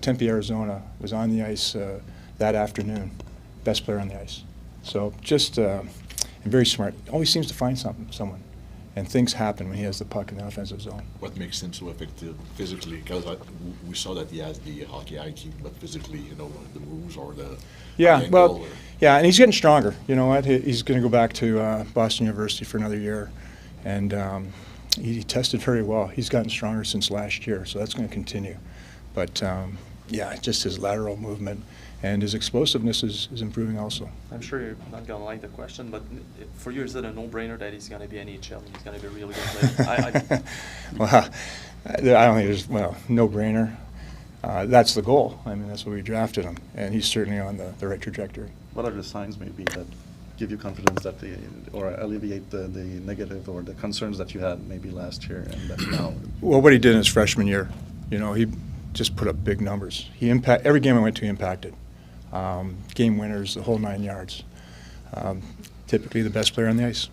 Tempe, Arizona was on the ice that afternoon, best player on the ice. So just and very smart. Always seems to find someone, and things happen when he has the puck in the offensive zone. What makes him so effective physically? Because we saw that he has the hockey IQ, but physically, the moves or the angle. Yeah, and he's getting stronger. You know what? He's going to go back to Boston University for another year, and he tested very well. He's gotten stronger since last year, so that's going to continue. But yeah, just his lateral movement and his explosiveness is improving also. I'm sure you're not going to like the question, but for you, is it a no-brainer that he's going to be NHL? He's going to be a really good player? Well, I don't think there's, no-brainer. That's the goal. I mean, that's why we drafted him, and he's certainly on the right trajectory. What are the signs maybe that give you confidence that or alleviate the negative or the concerns that you had maybe last year and that now? Well, what he did in his freshman year, he just put up big numbers. Every game I went to, he impacted. Game winners, the whole 9 yards. Typically the best player on the ice.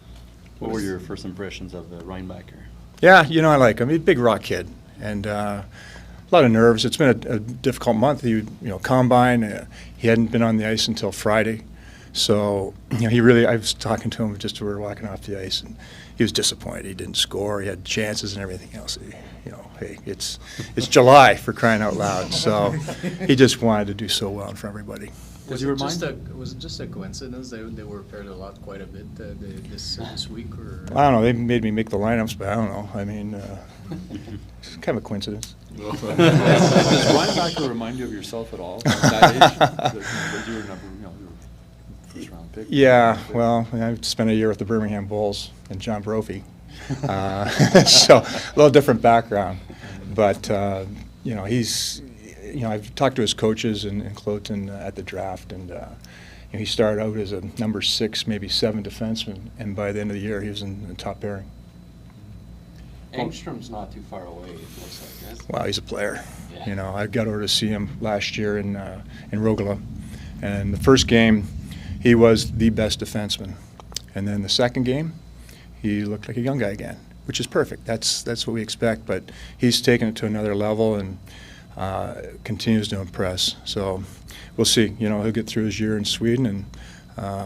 What were your first impressions of Reinbacher? Yeah, I like him. He's a big rock kid, and a lot of nerves. It's been a difficult month. Combine. He hadn't been on the ice until Friday, so he really. I was talking to him just as we were walking off the ice, and he was disappointed. He didn't score. He had chances and everything else. Hey, it's July, for crying out loud. So he just wanted to do so well in front of everybody. Was it just a coincidence they were paired quite a bit this week? Or? I don't know. They made me make the lineups, but I don't know. I mean, it's kind of a coincidence. Does Reinbacher remind you of yourself at all at that age? You were first round pick. Yeah, well, I spent a year with the Birmingham Bulls and John Brophy. So a little different background, but he's I've talked to his coaches in Cloton at the draft, and he started out as a number 6, maybe 7 defenseman, and by the end of the year he was in the top pairing. Engstrom's not too far away, it looks like, yes? Wow, he's a player. Yeah. I got over to see him last year in Rogala, and the first game he was the best defenseman, and then the second game he looked like a young guy again, which is perfect. That's what we expect. But he's taken it to another level and continues to impress. So we'll see. He'll get through his year in Sweden, and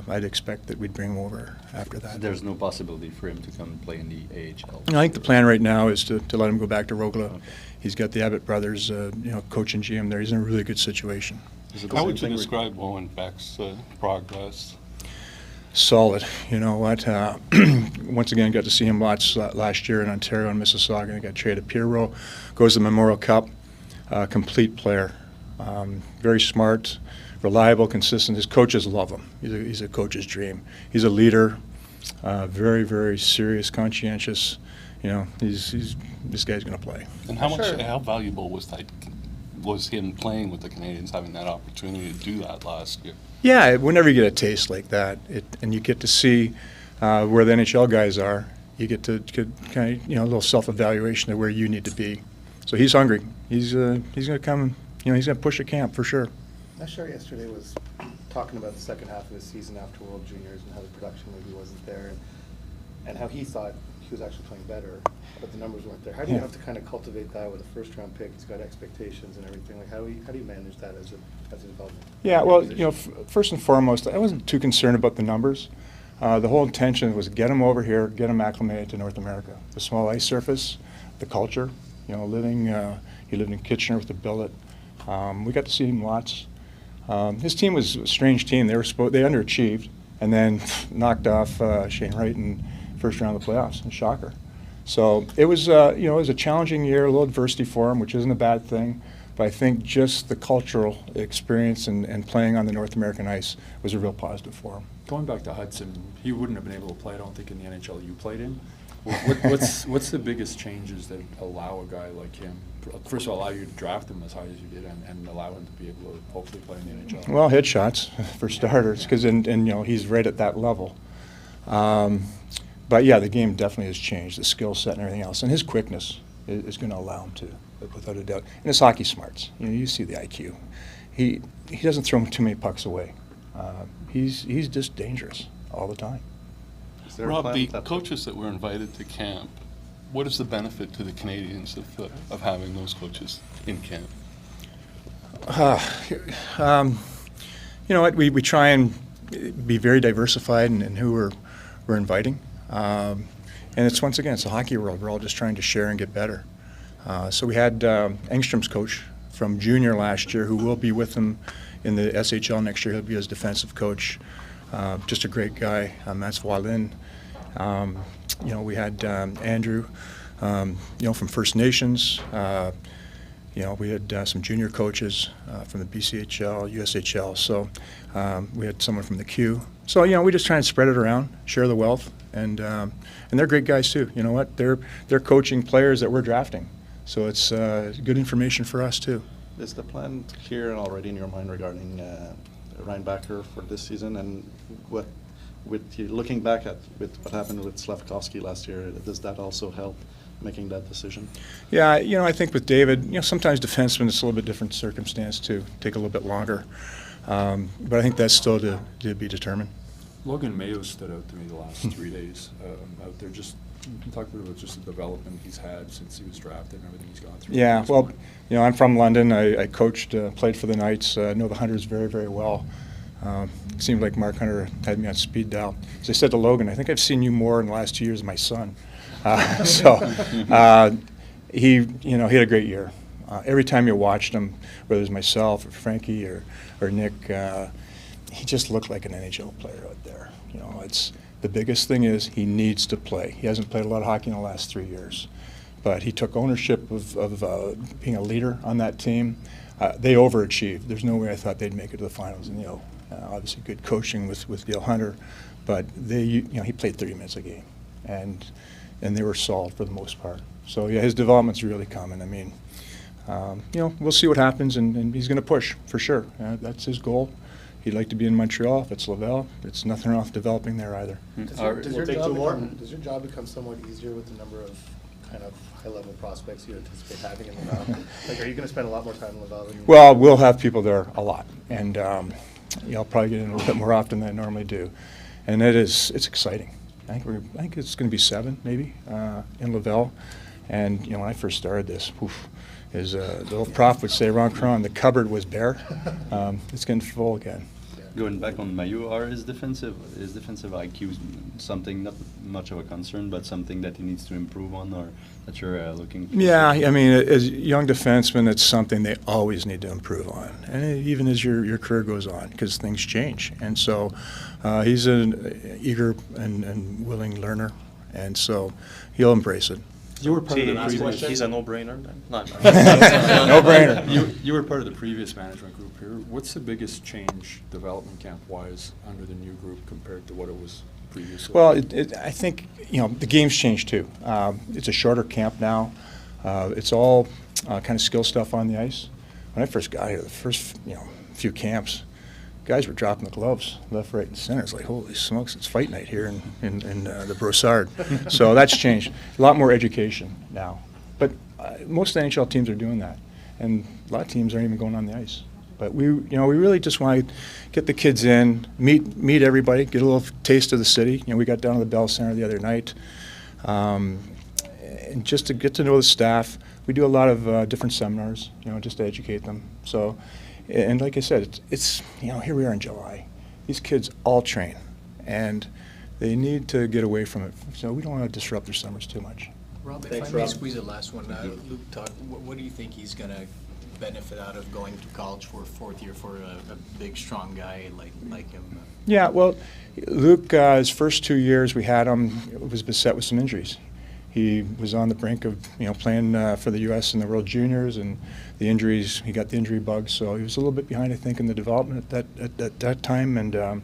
I'd expect that we'd bring him over after that. So there's no possibility for him to come and play in the AHL? I think the plan right now is to let him go back to Rogala. Okay. He's got the Abbott brothers, coaching GM there. He's in a really good situation. How would you describe Owen Beck's progress? Solid. You know what? Once again, got to see him lots last year in Ontario and Mississauga. He got traded to Pierrot, goes to the Memorial Cup. Complete player. Very smart, reliable, consistent. His coaches love him. He's a coach's dream. He's a leader. Very, very serious, conscientious. This guy's going to play. And how valuable was him playing with the Canadiens, having that opportunity to do that last year? Yeah, whenever you get a taste like that, and you get to see where the NHL guys are, you get to kind of a little self-evaluation of where you need to be. So he's hungry. He's going to come. He's going to push a camp for sure. Nashar yesterday was talking about the second half of his season after World Juniors and how the production maybe wasn't there, and how he thought he was actually playing better, but the numbers weren't there. How do you have to kind of cultivate that with a first-round pick? He's got expectations and everything. Like how do you manage that as a development? Yeah, well, first and foremost, I wasn't too concerned about the numbers. The whole intention was get him over here, get him acclimated to North America. The small ice surface, the culture. He lived in Kitchener with the Billet. We got to see him lots. His team was a strange team. They underachieved and then knocked off Shane Wright in first round of the playoffs. A shocker. So it was it was a challenging year, a little adversity for him, which isn't a bad thing. But I think just the cultural experience and playing on the North American ice was a real positive for him. Going back to Hutson, he wouldn't have been able to play, I don't think, in the NHL you played in. What's the biggest changes that allow a guy like him, first of all, allow you to draft him as high as you did and allow him to be able to hopefully play in the NHL? Well, headshots, for starters, because he's right at that level. But, yeah, the game definitely has changed, the skill set and everything else. And his quickness is going to allow him to, without a doubt. And his hockey smarts. You see the IQ. He doesn't throw too many pucks away. He's just dangerous all the time. Rob, the coaches that were invited to camp, what is the benefit to the Canadiens of having those coaches in camp? You know what? We try and be very diversified in who we're inviting. And it's, once again, it's a hockey world. We're all just trying to share and get better. So we had Engstrom's coach from junior last year, who will be with him in the SHL next year. He'll be his defensive coach. Just a great guy. That's Poulin. You know, we had Andrew, you know, from First Nations. You know, we had some junior coaches from the BCHL, USHL. So we had someone from the Q. So, you know, we just try and spread it around, share the wealth, and they're great guys too. You know what? They're coaching players that we're drafting. So it's good information for us too. Is the plan clear and already in your mind regarding Reinbacher for this season, and what, with you looking back at with what happened with Slavkovsky last year, does that also help making that decision? Yeah, you know, I think with David, you know, sometimes defensemen, it's a little bit different circumstance too, take a little bit longer. But I think that's still to be determined. Logan Mayo stood out to me the last 3 days out there. Just you can talk a bit about just the development he's had since he was drafted and everything he's gone through. Yeah, well, you know, I'm from London. I coached, played for the Knights. Know the Hunters very, very well. It seemed like Mark Hunter had me on speed dial. As I said to Logan, I think I've seen you more in the last 2 years than my son. He, you know, he had a great year. Every time you watched him, whether it was myself or Frankie or Nick, he just looked like an NHL player out there. You know, it's the biggest thing is he needs to play. He hasn't played a lot of hockey in the last 3 years, but he took ownership of being a leader on that team. They overachieved. There's no way I thought they'd make it to the finals. And, you know, obviously good coaching with Dale Hunter, but you know, he played 30 minutes a game, and they were solid for the most part. So yeah, his development's really coming. I mean, you know, we'll see what happens, and he's going to push for sure. That's his goal. He'd like to be in Montreal. If it's Laval, it's nothing wrong with developing there either. Does your job become somewhat easier with the number of kind of high-level prospects you anticipate having in Laval? Like, are you going to spend a lot more time in Laval than you? Well, we'll have people there a lot, and you know, I'll probably get in a little bit more often than I normally do, and it's exciting. I think it's going to be 7 maybe in Laval, and you know, when I first started this, the old prof would say, Ron Cron, the cupboard was bare. It's getting full again. Going back on Mayu, are his defensive IQ something not much of a concern, but something that he needs to improve on, or that you're looking for? Yeah, I mean, as young defensemen, it's something they always need to improve on, and even as your career goes on, because things change. And so he's an eager and willing learner, and so he'll embrace it. You were part of the previous. He's a no-brainer then? No. No-brainer. You were part of the previous management group here. What's the biggest change development camp-wise under the new group compared to what it was previously? Well, I think, you know, the game's changed too. It's a shorter camp now. It's all kind of skill stuff on the ice. When I first got here, the first few camps, guys were dropping the gloves left, right, and center. It's like, holy smokes, it's fight night here in the Brossard. So that's changed. A lot more education now. But most NHL teams are doing that, and a lot of teams aren't even going on the ice. But we really just want to get the kids in, meet everybody, get a little taste of the city. You know, we got down to the Bell Center the other night, and just to get to know the staff. We do a lot of different seminars, you know, just to educate them. So. And like I said, it's you know, here we are in July. These kids all train, and they need to get away from it. So we don't want to disrupt their summers too much. Rob, Thanks, if I may Rob. squeeze a last one, Luke, what do you think he's going to benefit out of going to college for a 4th year for a big, strong guy like him? Yeah, well, Luke, his first 2 years we had him was beset with some injuries. He was on the brink of playing for the U.S. in the World Juniors, and the injuries, he got the injury bug, so he was a little bit behind, I think, in the development at that time, and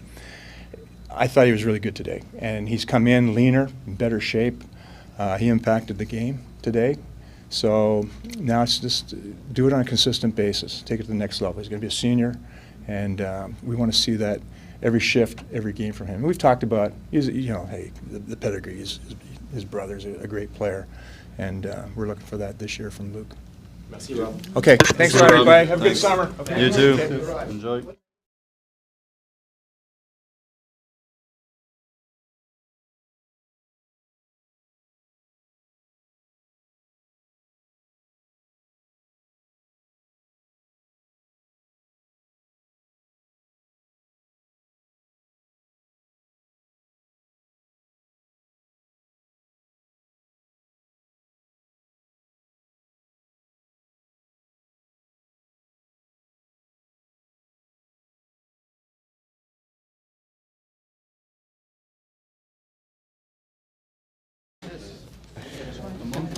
I thought he was really good today. And he's come in leaner, in better shape. He impacted the game today. So now it's just do it on a consistent basis, take it to the next level. He's going to be a senior, and we want to see that every shift, every game from him. And we've talked about, hey, the pedigree, his brother's a great player, and we're looking for that this year from Luke. Merci, Rob. Okay, thanks a lot, everybody. Have a good summer. You too. Enjoy.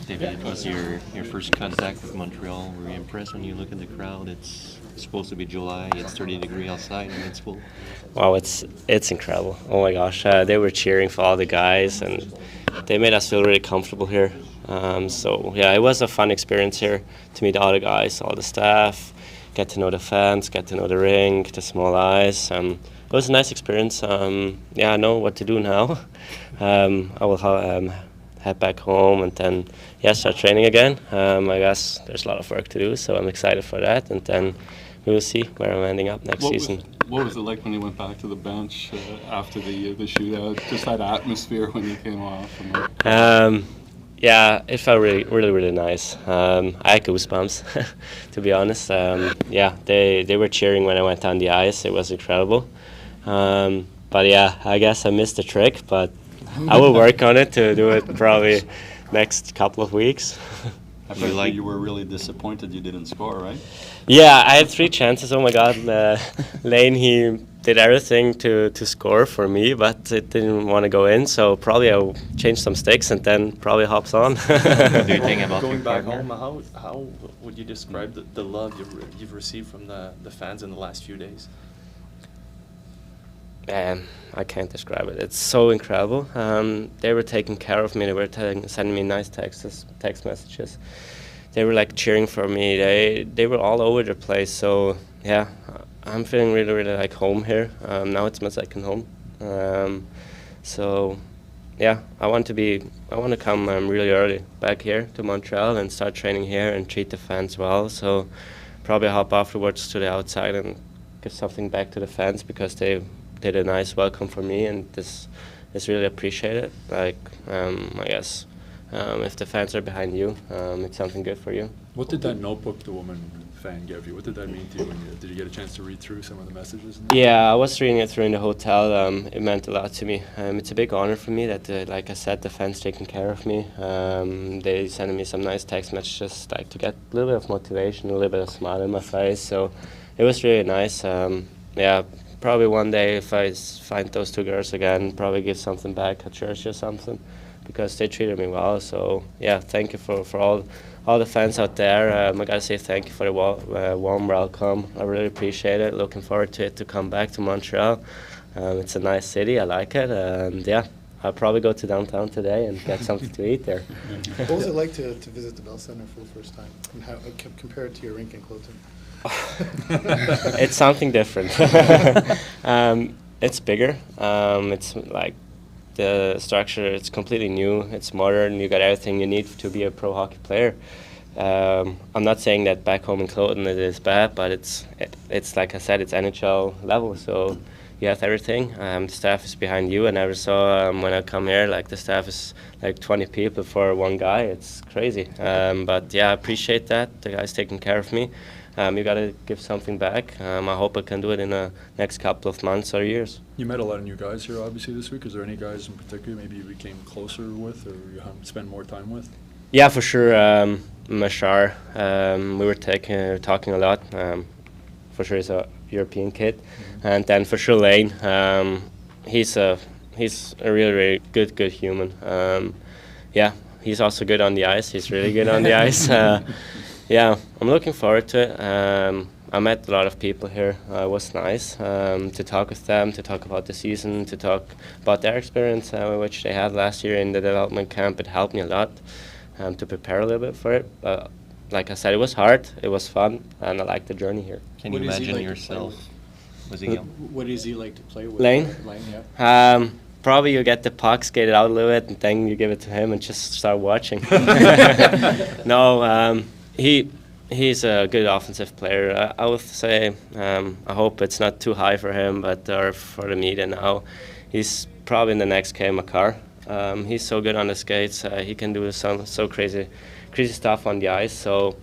David, it was your first contact with Montreal. Were you impressed when you look at the crowd? It's supposed to be July, it's 30 degrees outside and it's full. Wow, it's incredible. Oh my gosh, they were cheering for all the guys and they made us feel really comfortable here. So yeah, it was a fun experience here to meet all the guys, all the staff, get to know the fans, get to know the rink, the small ice. It was a nice experience. Yeah, I know what to do now. I will head back home and then start training again. I guess there's a lot of work to do, so I'm excited for that. And then we will see where I'm ending up next season. What was it like when you went back to the bench after the shootout? Just that atmosphere when you came off. Yeah, it felt really nice. I had goosebumps, to be honest. Yeah, they were cheering when I went on the ice. It was incredible. But yeah, I guess I missed the trick, but I will work on it to do it probably next couple of weeks. I feel you were really disappointed you didn't score, right? Yeah, I had 3 chances. Oh my God, Lane, he did everything to score for me, but it didn't want to go in. So probably I'll change some sticks and then probably hops on. What do you think about going your back partner? home? How would you describe the love you've received from the fans in the last few days? Man, I can't describe it. It's so incredible. They were taking care of me. They were sending me nice text messages. They were like cheering for me. They were all over the place. So yeah, I'm feeling really like home here. Now it's my second home. So yeah, I want to come really early back here to Montreal and start training here and treat the fans well. So probably hop afterwards to the outside and give something back to the fans because they did a nice welcome for me, and this is really appreciated. Like, I guess if the fans are behind you, it's something good for you. What did that notebook the woman fan give you? What did that mean to you? Did you get a chance to read through some of the messages? Yeah, I was reading it through in the hotel. It meant a lot to me. It's a big honor for me that, like I said, the fans taking care of me. They sent me some nice text messages, like to get a little bit of motivation, a little bit of smile in my face. So it was really nice. Yeah. Probably one day, if I find those 2 girls again, probably give something back at church or something, because they treated me well. So yeah, thank you for all the fans out there. I gotta say thank you for the warm welcome. I really appreciate it. Looking forward to it to come back to Montreal. It's a nice city. I like it, and yeah, I'll probably go to downtown today and get something to eat there. What was it like to visit the Bell Center for the first time, and how compared to your rink in Cloton? It's something different. It's bigger. It's like the structure. It's completely new. It's modern. You got everything you need to be a pro hockey player. I'm not saying that back home in Cloton it is bad, but it's like I said, it's NHL level. So you have everything. The staff is behind you. I never saw when I come here like the staff is like 20 people for one guy. It's crazy. But yeah, I appreciate that. The guy's taking care of me. You got to give something back. I hope I can do it in the next couple of months or years. You met a lot of new guys here, obviously, this week. Is there any guys in particular maybe you became closer with or you spend more time with? Yeah, for sure. Mashar, we were talking a lot. For sure, he's a European kid. And then for sure, Lane. He's a really good human. Yeah, he's also good on the ice. He's really good on the ice. Yeah, I'm looking forward to it. I met a lot of people here. It was nice to talk with them, to talk about the season, to talk about their experience, which they had last year in the development camp. It helped me a lot to prepare a little bit for it. But like I said, it was hard, it was fun, and I like the journey here. Can you imagine yourself? Was he young? What is he like to play with? Lane? Yeah. Probably you get the puck, skate it out a little bit, and then you give it to him and just start watching. No, he's a good offensive player. I would say I hope it's not too high for him, but for the media now, he's probably in the next K. Makar. He's so good on the skates. He can do some so crazy stuff on the ice. So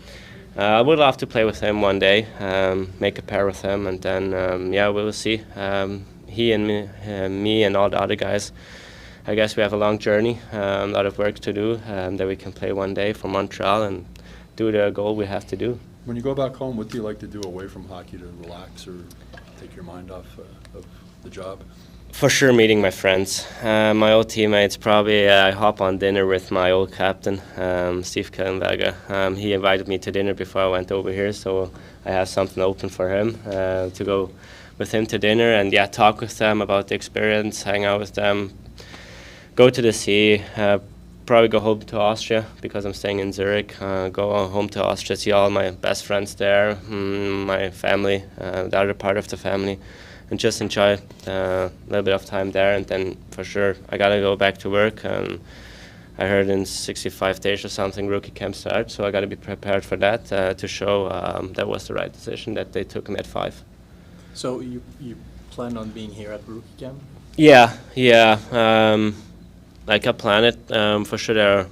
I would love to play with him one day, make a pair with him, and then yeah, we will see. He and me and all the other guys. I guess we have a long journey, a lot of work to do, that we can play one day for Montreal and do the goal we have to do. When you go back home, what do you like to do away from hockey to relax or take your mind off of the job? For sure, meeting my friends, my old teammates. Probably I hop on dinner with my old captain, Steve Kellenberger. He invited me to dinner before I went over here, so I have something open for him to go with him to dinner and talk with them about the experience, hang out with them, go to the sea. Probably go home to Austria because I'm staying in Zurich. Go home to Austria, see all my best friends there, my family, the other part of the family, and just enjoy a little bit of time there. And then for sure, I gotta go back to work. I heard in 65 days or something rookie camp starts, so I gotta be prepared for that to show that was the right decision that they took me at 5. So you plan on being here at rookie camp? Yeah. Like I plan it, for sure there are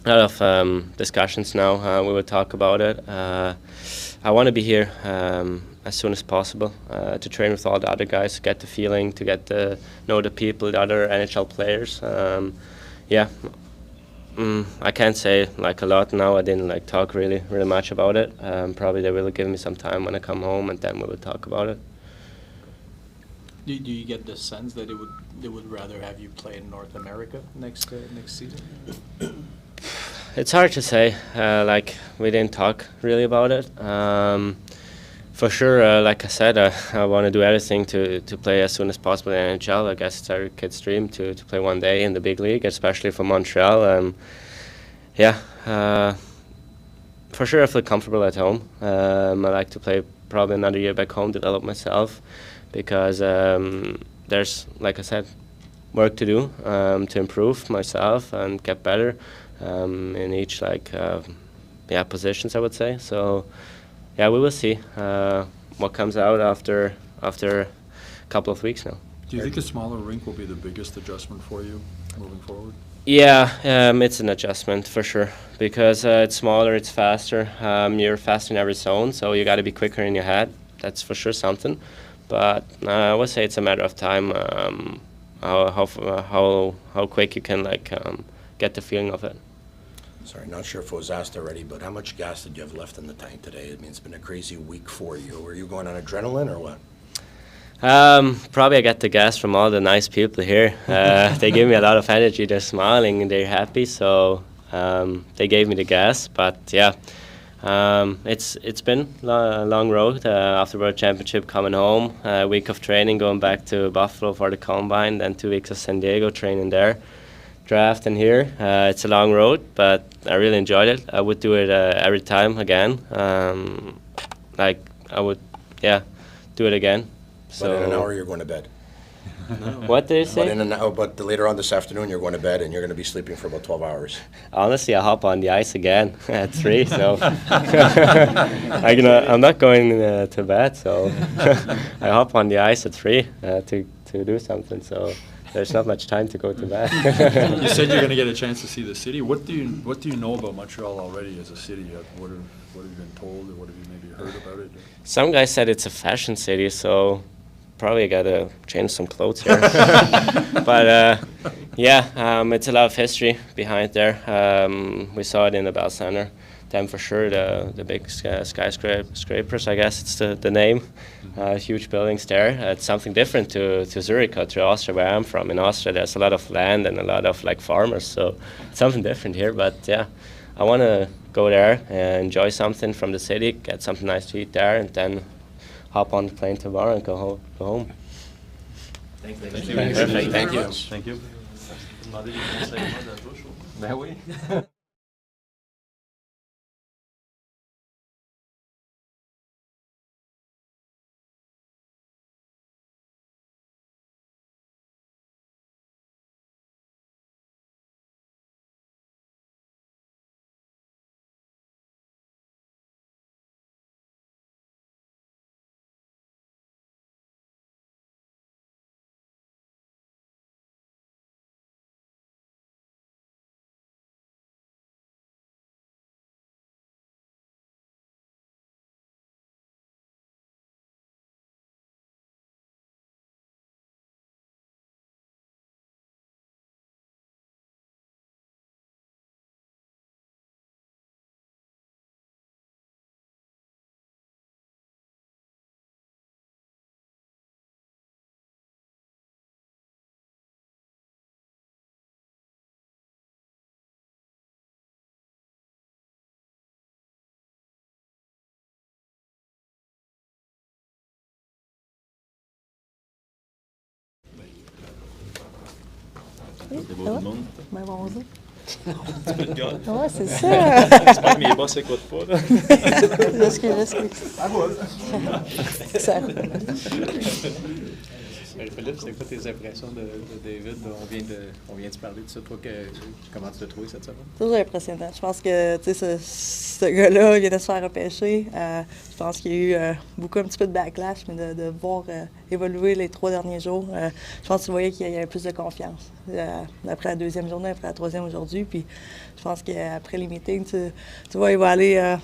a lot of discussions now. We will talk about it. I want to be here as soon as possible to train with all the other guys, to get the feeling, to get to know the people, the other NHL players. I can't say like a lot now. I didn't like talk really much about it. Probably they will give me some time when I come home, and then we will talk about it. Do you get the sense that they would rather have you play in North America next season? It's hard to say. Like we didn't talk really about it. For sure, like I said, I want to do everything to play as soon as possible in NHL. I guess it's every kid's dream to play one day in the big league, especially for Montreal. For sure, I feel comfortable at home. I like to play probably another year back home, develop myself, because there's, like I said, work to do to improve myself and get better in each positions, I would say. So we will see what comes out after a couple of weeks now. Do you think a smaller rink will be the biggest adjustment for you moving forward? Yeah, it's an adjustment for sure, because it's smaller, it's faster. You're faster in every zone, so you got to be quicker in your head. That's for sure something. But I would say it's a matter of time, how quick you can get the feeling of it. Sorry, not sure if it was asked already, but how much gas did you have left in the tank today? I mean, it's been a crazy week for you. Were you going on adrenaline or what? Probably I got the gas from all the nice people here. They give me a lot of energy. They're smiling and they're happy, so they gave me the gas. But it's been a long road after World Championship, coming home, a week of training, going back to Buffalo for the Combine, then 2 weeks of San Diego training there, draft and here. It's a long road, but I really enjoyed it. I would do it every time again. I would, do it again. But in an hour, you're going to bed. What did you say? But later on this afternoon, you're going to bed and you're going to be sleeping for about 12 hours. Honestly, I hop on the ice again at 3, so I'm not going to bed, so I hop on the ice at 3 to do something, so there's not much time to go to bed. You said you're going to get a chance to see the city. What do you know about Montreal already as a city? What have you been told, or what have you maybe heard about it? Some guys said it's a fashion city, so probably gotta change some clothes here. But it's a lot of history behind there. We saw it in the Bell Center. Then for sure the big skyscrapers, I guess it's the name. Huge buildings there. It's something different to Zurich or to Austria, where I'm from. In Austria, there's a lot of land and a lot of farmers, so it's something different here. But I want to go there and enjoy something from the city, get something nice to eat there, and then hop on the plane tomorrow and go home. Thank you. Perfect. Thank you. Thank you. Ben oui. C'est beau du monde. Ben bonjour. Un petit peu de gars. Ouais, c'est ça. J'espère que mes boss n'écoutent pas. Là. J'excuse. Ça roule. Marie-Philippe, c'est quoi tes impressions de David? On vient de parler de ça. Toi, comment tu l'as trouvé cette semaine? Toujours impressionnant. Je pense que ce gars-là, il vient de se faire repêcher. Je pense qu'il y a eu beaucoup, un petit peu de backlash, mais de voir évoluer les 3 derniers jours, je pense que tu voyais qu'il y avait plus de confiance. Après la 2e journée, après la 3e aujourd'hui, puis je pense qu'après les meetings, tu vois, il va aller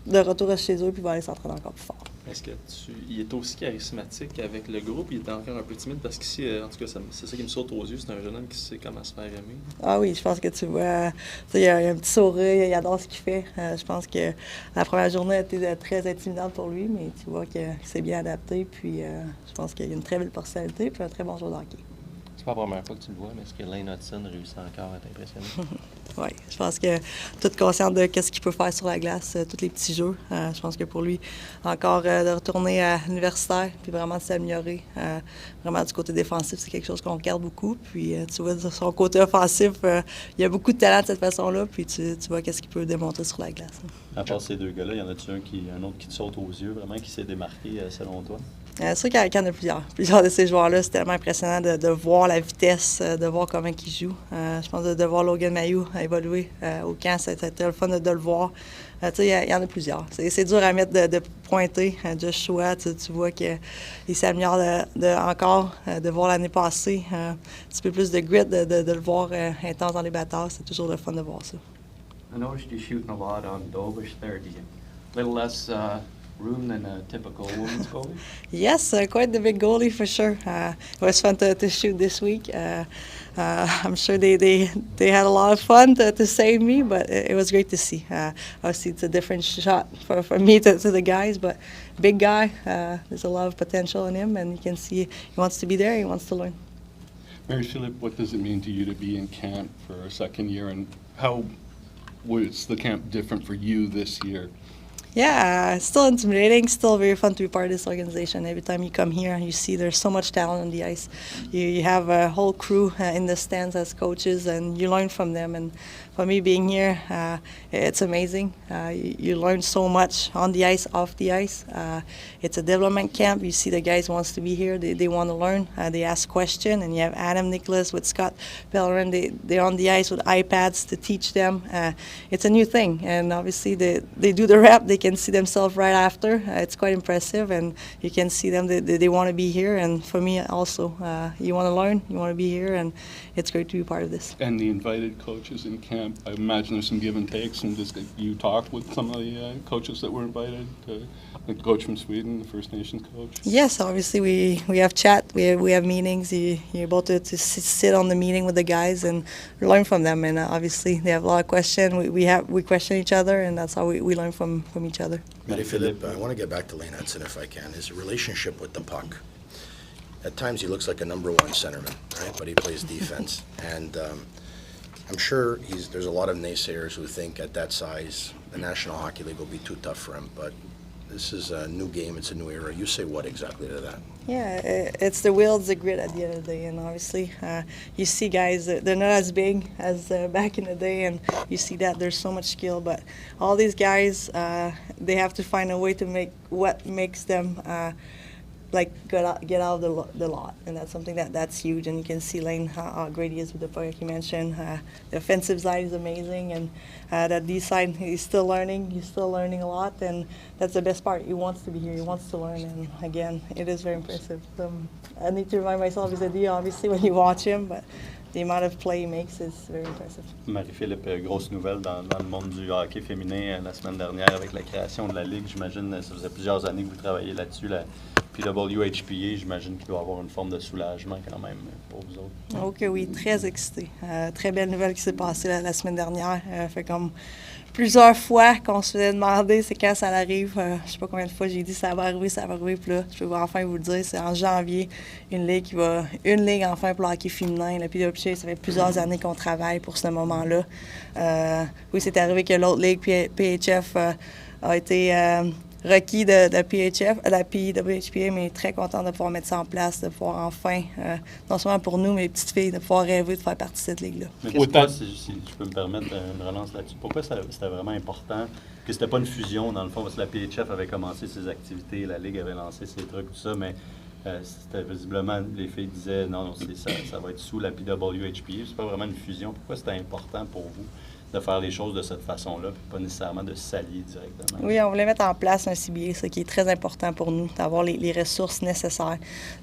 de retour chez eux, puis il va aller s'entraîner encore plus fort. Est-ce qu'il est aussi charismatique avec le groupe? Il est encore un peu timide parce qu'ici, en tout cas, c'est ça qui me saute aux yeux. C'est un jeune homme qui sait comment se faire aimer. Ah oui, je pense que tu vois, il a un petit sourire, il adore ce qu'il fait. Je pense que la première journée a été très intimidante pour lui, mais tu vois qu'il s'est bien adapté. Puis je pense qu'il a une très belle personnalité et un très bon joueur de hockey. C'est pas la première fois que tu le vois, mais est-ce que Lane Hutson réussit encore à t'impressionner? Oui, je pense que toute consciente de ce qu'il peut faire sur la glace, tous les petits jeux. Je pense que pour lui, encore de retourner à l'universitaire, puis vraiment de s'améliorer. Vraiment du côté défensif, c'est quelque chose qu'on regarde beaucoup. Puis tu vois, de son côté offensif, il y a beaucoup de talent de cette façon-là, puis tu vois qu'est-ce qu'il peut démontrer sur la glace. À part ces 2 gars-là, y en a-tu un autre qui te saute aux yeux, vraiment, qui s'est démarqué selon toi? C'est sûr qu'il y en a plusieurs. Plusieurs de ces joueurs-là, c'est tellement impressionnant de voir la vitesse, de voir comment ils jouent. Je pense de voir Logan Mailloux évoluer au camp, c'était le fun de le voir. Il y en a plusieurs. C'est dur à mettre de pointer. Joshua, tu vois qu'il s'améliore encore, de voir l'année passée. Un petit peu plus de grit, de le voir intense dans les batailles. C'est toujours le fun de voir ça. I noticed you shooting a lot on Dovish there. Do you a little less room than a typical women's goalie? Yes, quite the big goalie for sure. It was fun to shoot this week. I'm sure they had a lot of fun to save me, but it was great to see. Obviously, it's a different shot for me to the guys, but big guy, there's a lot of potential in him, and you can see he wants to be there, he wants to learn. Mary-Philippe, what does it mean to you to be in camp for a second year, and how was the camp different for you this year? Yeah, still intimidating, still very fun to be part of this organization. Every time you come here, you see there's so much talent on the ice. You have a whole crew in the stands as coaches, and you learn from them. And for me, being here, it's amazing. You learn so much on the ice, off the ice. It's a development camp. You see the guys wants to be here. They want to learn. They ask questions, and you have Adam, Nicholas with Scott, Pellerin. They're on the ice with iPads to teach them. It's a new thing, and obviously they do the rep. They can see themselves right after. It's quite impressive, and you can see them. They want to be here, and for me also, you want to learn. You want to be here, and it's great to be part of this. And the invited coaches in camp, I imagine there's some give and takes, and just you talked with some of the coaches that were invited, the coach from Sweden, the First Nations coach. Yes, obviously we have chat, we have meetings. You're able to sit on the meeting with the guys and learn from them, and obviously they have a lot of questions. We question each other, and that's how we learn from each other. Marie-Philippe, I want to get back to Lane Hutson if I can. His relationship with the puck. At times he looks like a number 1 centerman, right? But he plays defense. And I'm sure there's a lot of naysayers who think at that size the National Hockey League will be too tough for him. But this is a new game, it's a new era. You say what exactly to that? Yeah, it's the will, it's the grit at the end of the day. And obviously, you see guys, they're not as big as back in the day, and you see that there's so much skill. But all these guys, they have to find a way to make what makes them get out of the lot, and that's something that's huge. And you can see Lane how great he is with the puck. You mentioned the offensive side is amazing, and that D side he's still learning. He's still learning a lot, and that's the best part. He wants to be here. He wants to learn, and again, it is very impressive. I need to remind myself he's a D, obviously, when you watch him, but the amount of play he makes is very impressive. Marie-Philippe, grosse nouvelle dans le monde du hockey féminin la semaine dernière avec la création de la Ligue. J'imagine ça faisait plusieurs années que vous travaillez là-dessus. Puis le WHPA, j'imagine qu'il doit avoir une forme de soulagement quand même pour vous autres. Ok, oui, très excité. Très belle nouvelle qui s'est passée la semaine dernière. Fait comme plusieurs fois qu'on se faisait demander c'est quand ça arrive. Je sais pas combien de fois j'ai dit ça va arriver. Puis là, je peux enfin vous le dire, c'est en janvier, une ligue enfin pour le hockey féminin. Le PWHA, ça fait plusieurs années qu'on travaille pour ce moment-là. Oui, c'est arrivé que l'autre ligue, PHF, a été requis de la PWHPA, mais très content de pouvoir mettre ça en place, de pouvoir enfin, non seulement pour nous, mais les petites filles, de pouvoir rêver de faire partie de cette ligue-là. Mais pourquoi, si je peux me permettre une relance là-dessus, pourquoi c'était vraiment important que c'était pas une fusion, dans le fond, parce que la PHF avait commencé ses activités, la Ligue avait lancé ses trucs, tout ça, mais c'était visiblement, les filles disaient, non, ça va être sous la PWHPA, c'est pas vraiment une fusion. Pourquoi c'était important pour vous de faire les choses de cette façon-là, puis pas nécessairement de s'allier directement? Oui, on voulait mettre en place un CBA, ce qui est très important pour nous, d'avoir les ressources nécessaires,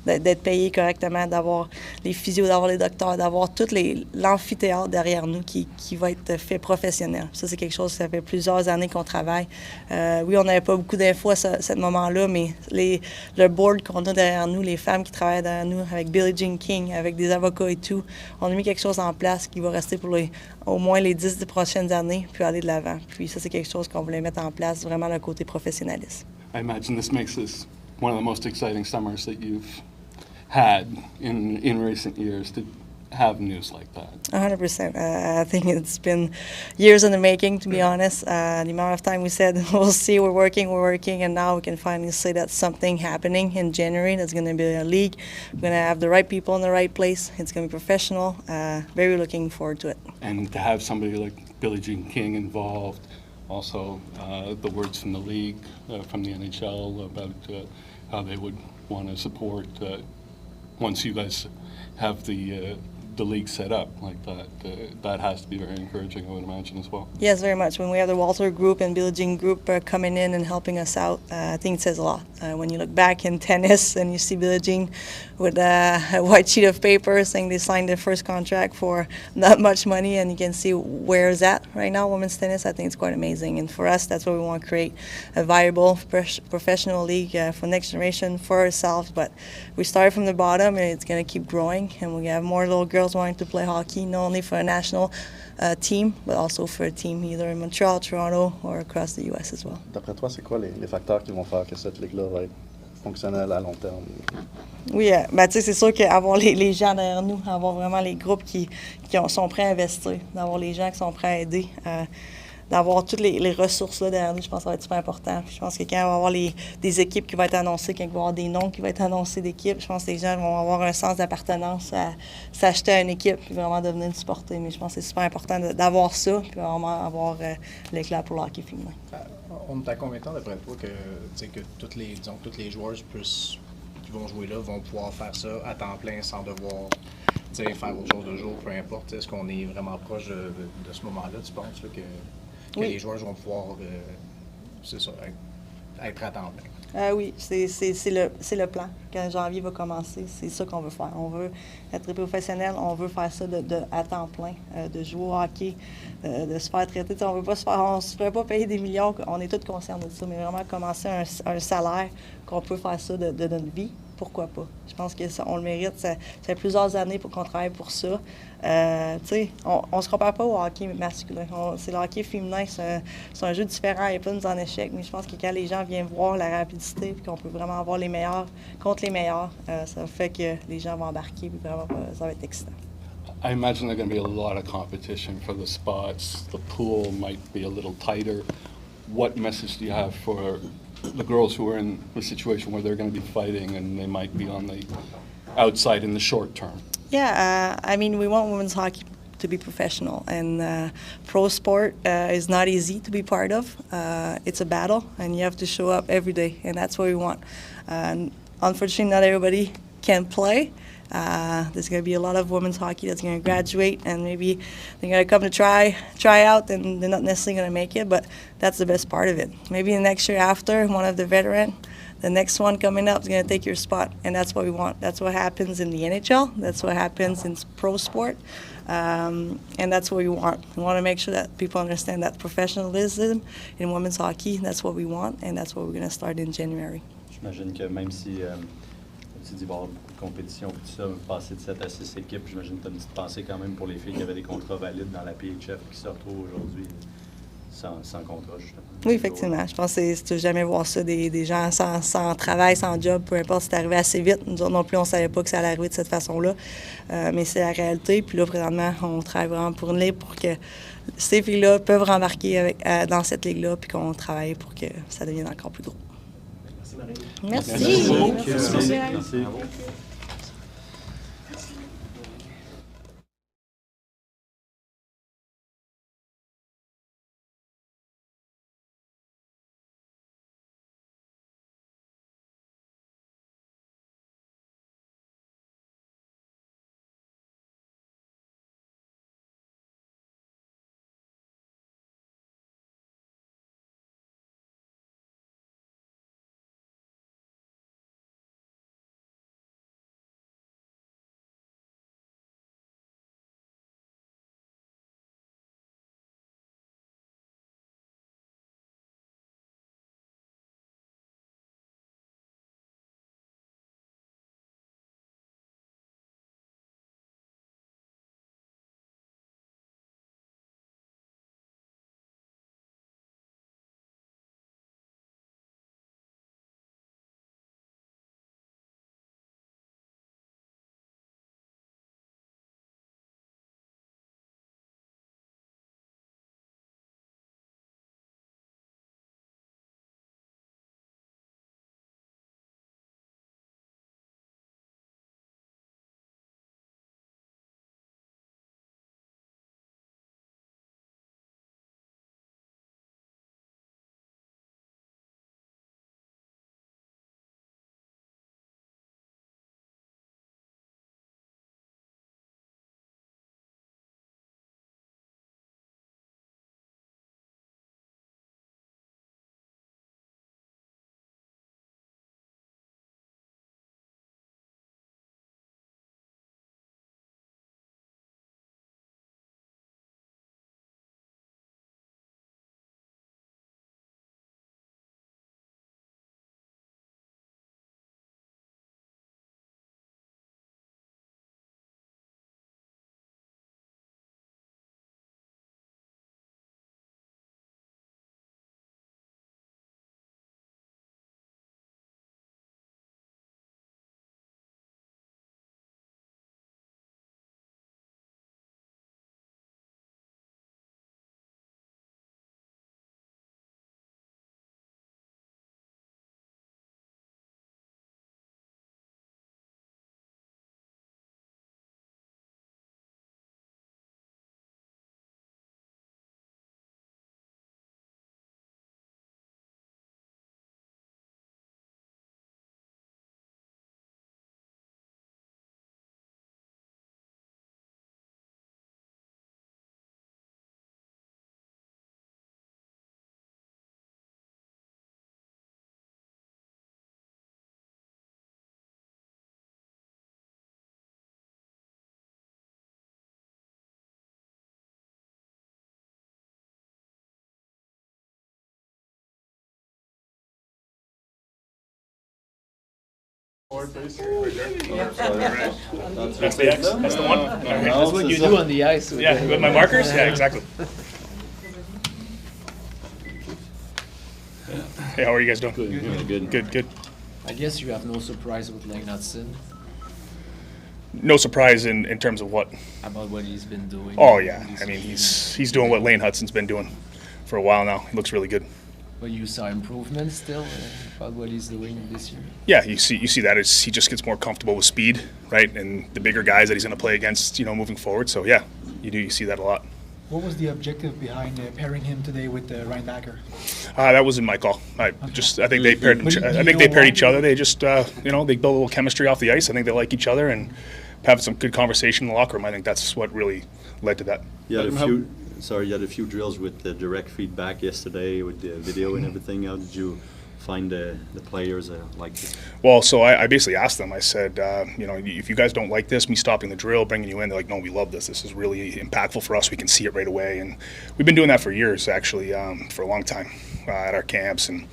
d'être payé correctement, d'avoir les physios, d'avoir les docteurs, d'avoir tout l'amphithéâtre derrière nous qui va être fait professionnel. Ça, c'est quelque chose, ça fait plusieurs années qu'on travaille. Oui, on n'avait pas beaucoup d'infos à ce moment-là, mais le board qu'on a derrière nous, les femmes qui travaillent derrière nous, avec Billie Jean King, avec des avocats et tout, on a mis quelque chose en place qui va rester pour au moins les 10 prochaines années, puis aller de l'avant. Puis ça, c'est quelque chose qu'on voulait mettre en place, vraiment le côté professionnalisme. I imagine this makes this one of the most exciting summers that you've had in recent years to have news like that. 100%. I think it's been years in the making, to be honest. The amount of time we said, we'll see, we're working, and now we can finally say that something happening in January. That's going to be a league. We're going to have the right people in the right place. It's going to be professional. Very looking forward to it. And to have somebody like Billie Jean King involved, also the words from the league, from the NHL about how they would want to support once you guys have the league set up like that, that has to be very encouraging, I would imagine, as well. Yes, very much. When we have the Walter Group and Billie Jean Group coming in and helping us out, I think it says a lot. When you look back in tennis and you see Billie Jean with a white sheet of paper saying they signed their first contract for not much money, and you can see where it's at right now, women's tennis, I think it's quite amazing. And for us, that's what we want to create, a viable professional league for next generation, for ourselves. But we started from the bottom, and it's going to keep growing, and we have more little girls wanting to play hockey, not only for a national team, but also for a team either in Montreal, Toronto, or across the U.S. as well. D'après toi, c'est quoi les facteurs qui vont faire que cette ligue-là va être fonctionnelle à long terme? Oui, ben, tu sais, c'est sûr qu'avoir les gens derrière nous, avoir vraiment les groupes qui sont prêts à investir, d'avoir les gens qui sont prêts à aider, d'avoir toutes les ressources là derrière nous, je pense que ça va être super important. Puis je pense que quand il va y avoir des équipes qui vont être annoncées, quand il va y avoir des noms qui vont être annoncés d'équipes, je pense que les gens vont avoir un sens d'appartenance à s'acheter à une équipe puis vraiment de venir nous supporter. Mais je pense que c'est super important d'avoir ça puis vraiment avoir l'éclat pour le hockey féminin. On est à combien de temps d'après toi que tous les joueurs qui vont jouer là vont pouvoir faire ça à temps plein sans devoir faire autre chose de jour, peu importe? Est-ce qu'on est vraiment proche de ce moment-là, tu penses, là, que oui, les joueurs vont pouvoir être à temps plein? Oui, c'est le plan. Quand janvier va commencer, c'est ça qu'on veut faire. On veut être professionnel, on veut faire ça à temps plein, de jouer au hockey, de se faire traiter. On ne se ferait pas payer des millions, on est tous concernés de ça, mais vraiment commencer un salaire qu'on peut faire ça de notre vie. Pourquoi pas? Je pense qu'on le mérite. Ça fait plusieurs années pour qu'on travaille pour ça. On se compare pas au hockey masculin. C'est le hockey féminin, c'est un jeu différent. Il n'y a pas de mise en échec, mais je pense que quand les gens viennent voir la rapidité et qu'on peut vraiment avoir les meilleurs contre les meilleurs, ça fait que les gens vont embarquer et vraiment, ça va être excitant. I imagine there's going to be a lot of competition for the spots. The pool might be a little tighter. What message do you have for the girls who are in a situation where they're going to be fighting and they might be on the outside in the short term? Yeah, I mean, we want women's hockey to be professional, and pro sport is not easy to be part of. It's a battle, and you have to show up every day, and that's what we want. Unfortunately, not everybody can play. There's going to be a lot of women's hockey that's going to graduate, and maybe they're going to come to try out, and they're not necessarily going to make it, but that's the best part of it. Maybe the next year after, one of the veterans, the next one coming up is going to take your spot, and that's what we want. That's what happens in the NHL. That's what happens in pro sport, and that's what we want. We want to make sure that people understand that professionalism in women's hockey, that's what we want, and that's what we're going to start in January. J'imagine que même si tu dis, bon, beaucoup de compétition, tout ça, passer de 7 à 6 équipes, j'imagine que tu as une petite pensée quand même pour les filles qui avaient des contrats valides dans la PHF qui se retrouvent aujourd'hui sans contrat, justement. Oui, effectivement. Je pense que tu ne jamais voir ça, des gens sans travail, sans job, peu importe, c'est arrivé assez vite. Nous autres non plus, on ne savait pas que ça allait arriver de cette façon-là. Mais c'est la réalité. Puis là, présentement, on travaille vraiment pour une ligue pour que ces filles-là peuvent rembarquer dans cette ligue-là puis qu'on travaille pour que ça devienne encore plus gros. Merci, Marie. Merci. Merci. That's the X. That's the one. That's what you do on the ice. Yeah, with my markers. Yeah, exactly. Hey, how are you guys doing? Good. Good. I guess you have no surprise with Lane Hutson No surprise in terms of what? about what he's been doing. Oh yeah, I mean he's doing what Lane Hutson's been doing for a while now. He looks really good. But you saw improvements still about what he's doing this year. Yeah, you see that as he just gets more comfortable with speed, right, and the bigger guys that he's going to play against, moving forward. So yeah, you see that a lot. What was the objective behind pairing him today with Reinbacher? That wasn't my call. I think they paired. I think they paired each other. They just, they built a little chemistry off the ice. I think they like each other and have some good conversation in the locker room. I think that's what really led to that. You had a few drills with the direct feedback yesterday with the video and everything. How did you find the players like this? Well, so I basically asked them. I said, if you guys don't like this, me stopping the drill, bringing you in, they're like, no, we love this. This is really impactful for us. We can see it right away. And we've been doing that for years, actually, for a long time at our camps. And,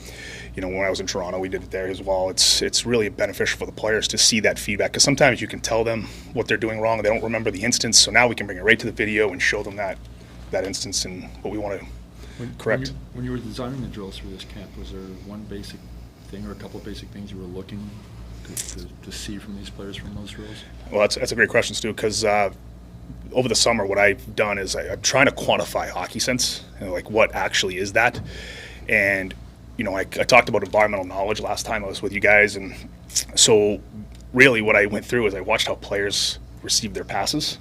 when I was in Toronto, we did it there as well. It's really beneficial for the players to see that feedback because sometimes you can tell them what they're doing wrong and they don't remember the instance. So now we can bring it right to the video and show them that instance and what we want to correct. When you were designing the drills for this camp, was there one basic thing or a couple of basic things you were looking to see from these players from those drills? Well, that's a great question, Stu, because over the summer, what I've done is I'm trying to quantify hockey sense, like what actually is that. And, I talked about environmental knowledge last time I was with you guys. And so really what I went through is I watched how players receive their passes.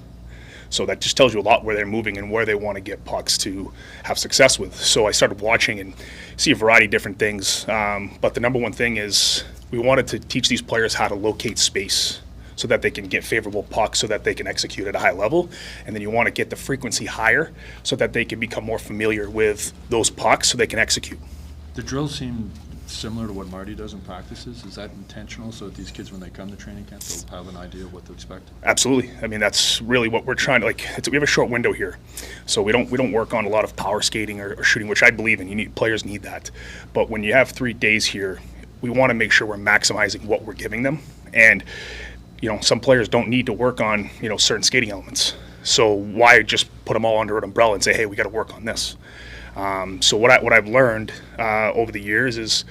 So that just tells you a lot where they're moving and where they want to get pucks to have success with. So I started watching and see a variety of different things. But the number one thing is we wanted to teach these players how to locate space so that they can get favorable pucks so that they can execute at a high level. And then you want to get the frequency higher so that they can become more familiar with those pucks so they can execute. The drills seem similar to what Marty does in practices. Is that intentional so that these kids, when they come to training camp, they'll have an idea of what to expect? Absolutely. I mean, that's really what we're trying to, we have a short window here. So we don't work on a lot of power skating or shooting, which I believe in. Players need that. But when you have 3 days here, we want to make sure we're maximizing what we're giving them. And, some players don't need to work on, certain skating elements. So why just put them all under an umbrella and say, hey, we got to work on this? So what I've learned over the years is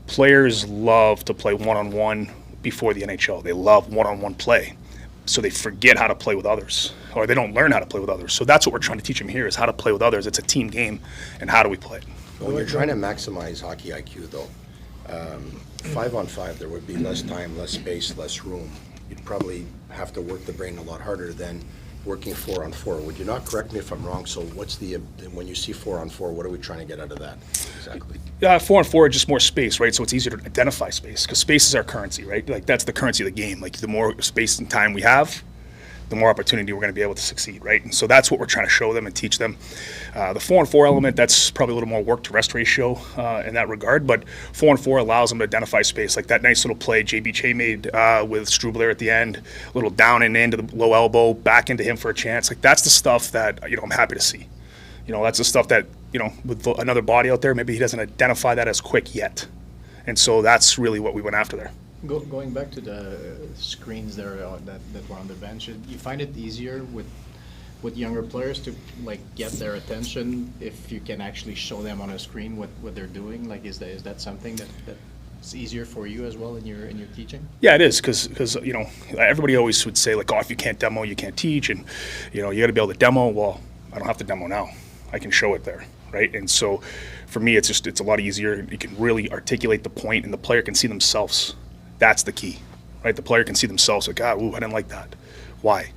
players love to play one-on-one before the NHL. They love one-on-one play. So they forget how to play with others, or they don't learn how to play with others. So that's what we're trying to teach them here is how to play with others. It's a team game, and how do we play it? When you're trying to maximize hockey IQ, though, 5-on-5, there would be less time, less space, less room. You'd probably have to work the brain a lot harder than working 4-on-4. Would you not correct me if I'm wrong? So what's when you see 4-on-4, what are we trying to get out of that exactly? 4-on-4 is just more space, right? So it's easier to identify space because space is our currency, right? Like that's the currency of the game. Like the more space and time we have, the more opportunity we're going to be able to succeed, right? And so that's what we're trying to show them and teach them. The 4-on-4 element, that's probably a little more work to rest ratio in that regard, but 4-on-4 allows them to identify space. Like that nice little play JBJ made with Strubler at the end, a little down and into the low elbow, back into him for a chance. Like that's the stuff that, I'm happy to see. That's the stuff that, with another body out there, maybe he doesn't identify that as quick yet. And so that's really what we went after there. Going back to the screens there that were on the bench, you find it easier with younger players to get their attention if you can actually show them on a screen what they're doing? Is that something that's easier for you as well in your teaching? Yeah, it is because everybody always would say if you can't demo, you can't teach, and you got to be able to demo. Well, I don't have to demo now. I can show it there. Right, and so for me, it's a lot easier. You can really articulate the point, and the player can see themselves. That's the key, right? The player can see themselves I didn't like that. Why?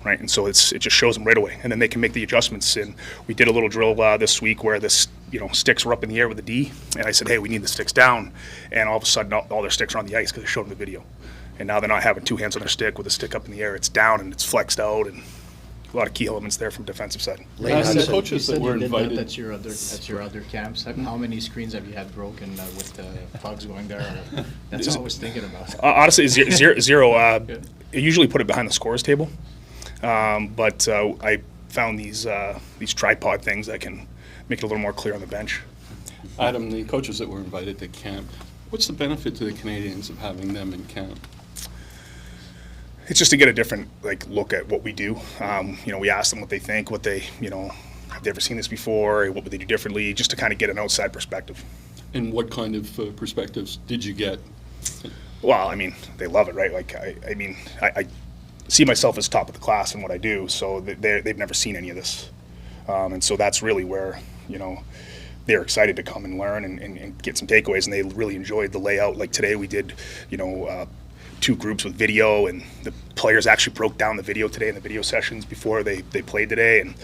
Right? And so it just shows them right away. And then they can make the adjustments. And we did a little drill this week where this, sticks were up in the air with the D. And I said, hey, we need the sticks down. And all of a sudden, all their sticks are on the ice because I showed them the video. And now they're not having 2 hands on their stick with a stick up in the air. It's down and it's flexed out. And a lot of key elements there from defensive side. The coaches that were invited at your other camps. How many screens have you had broken with the pucks going there? That's what I was thinking about. Honestly, zero. I usually put it behind the scorers table, but I found these tripod things that can make it a little more clear on the bench. Adam, the coaches that were invited to camp, what's the benefit to the Canadiens of having them in camp? It's just to get a different look at what we do. We ask them what they think, what they, have they ever seen this before? What would they do differently? Just to kind of get an outside perspective. And what kind of perspectives did you get? Well, they love it, right? I see myself as top of the class in what I do, so they've never seen any of this. And so that's really where, they're excited to come and learn and get some takeaways, and they really enjoyed the layout. Like today we did, 2 groups with video, and the players actually broke down the video today in the video sessions before they played today, and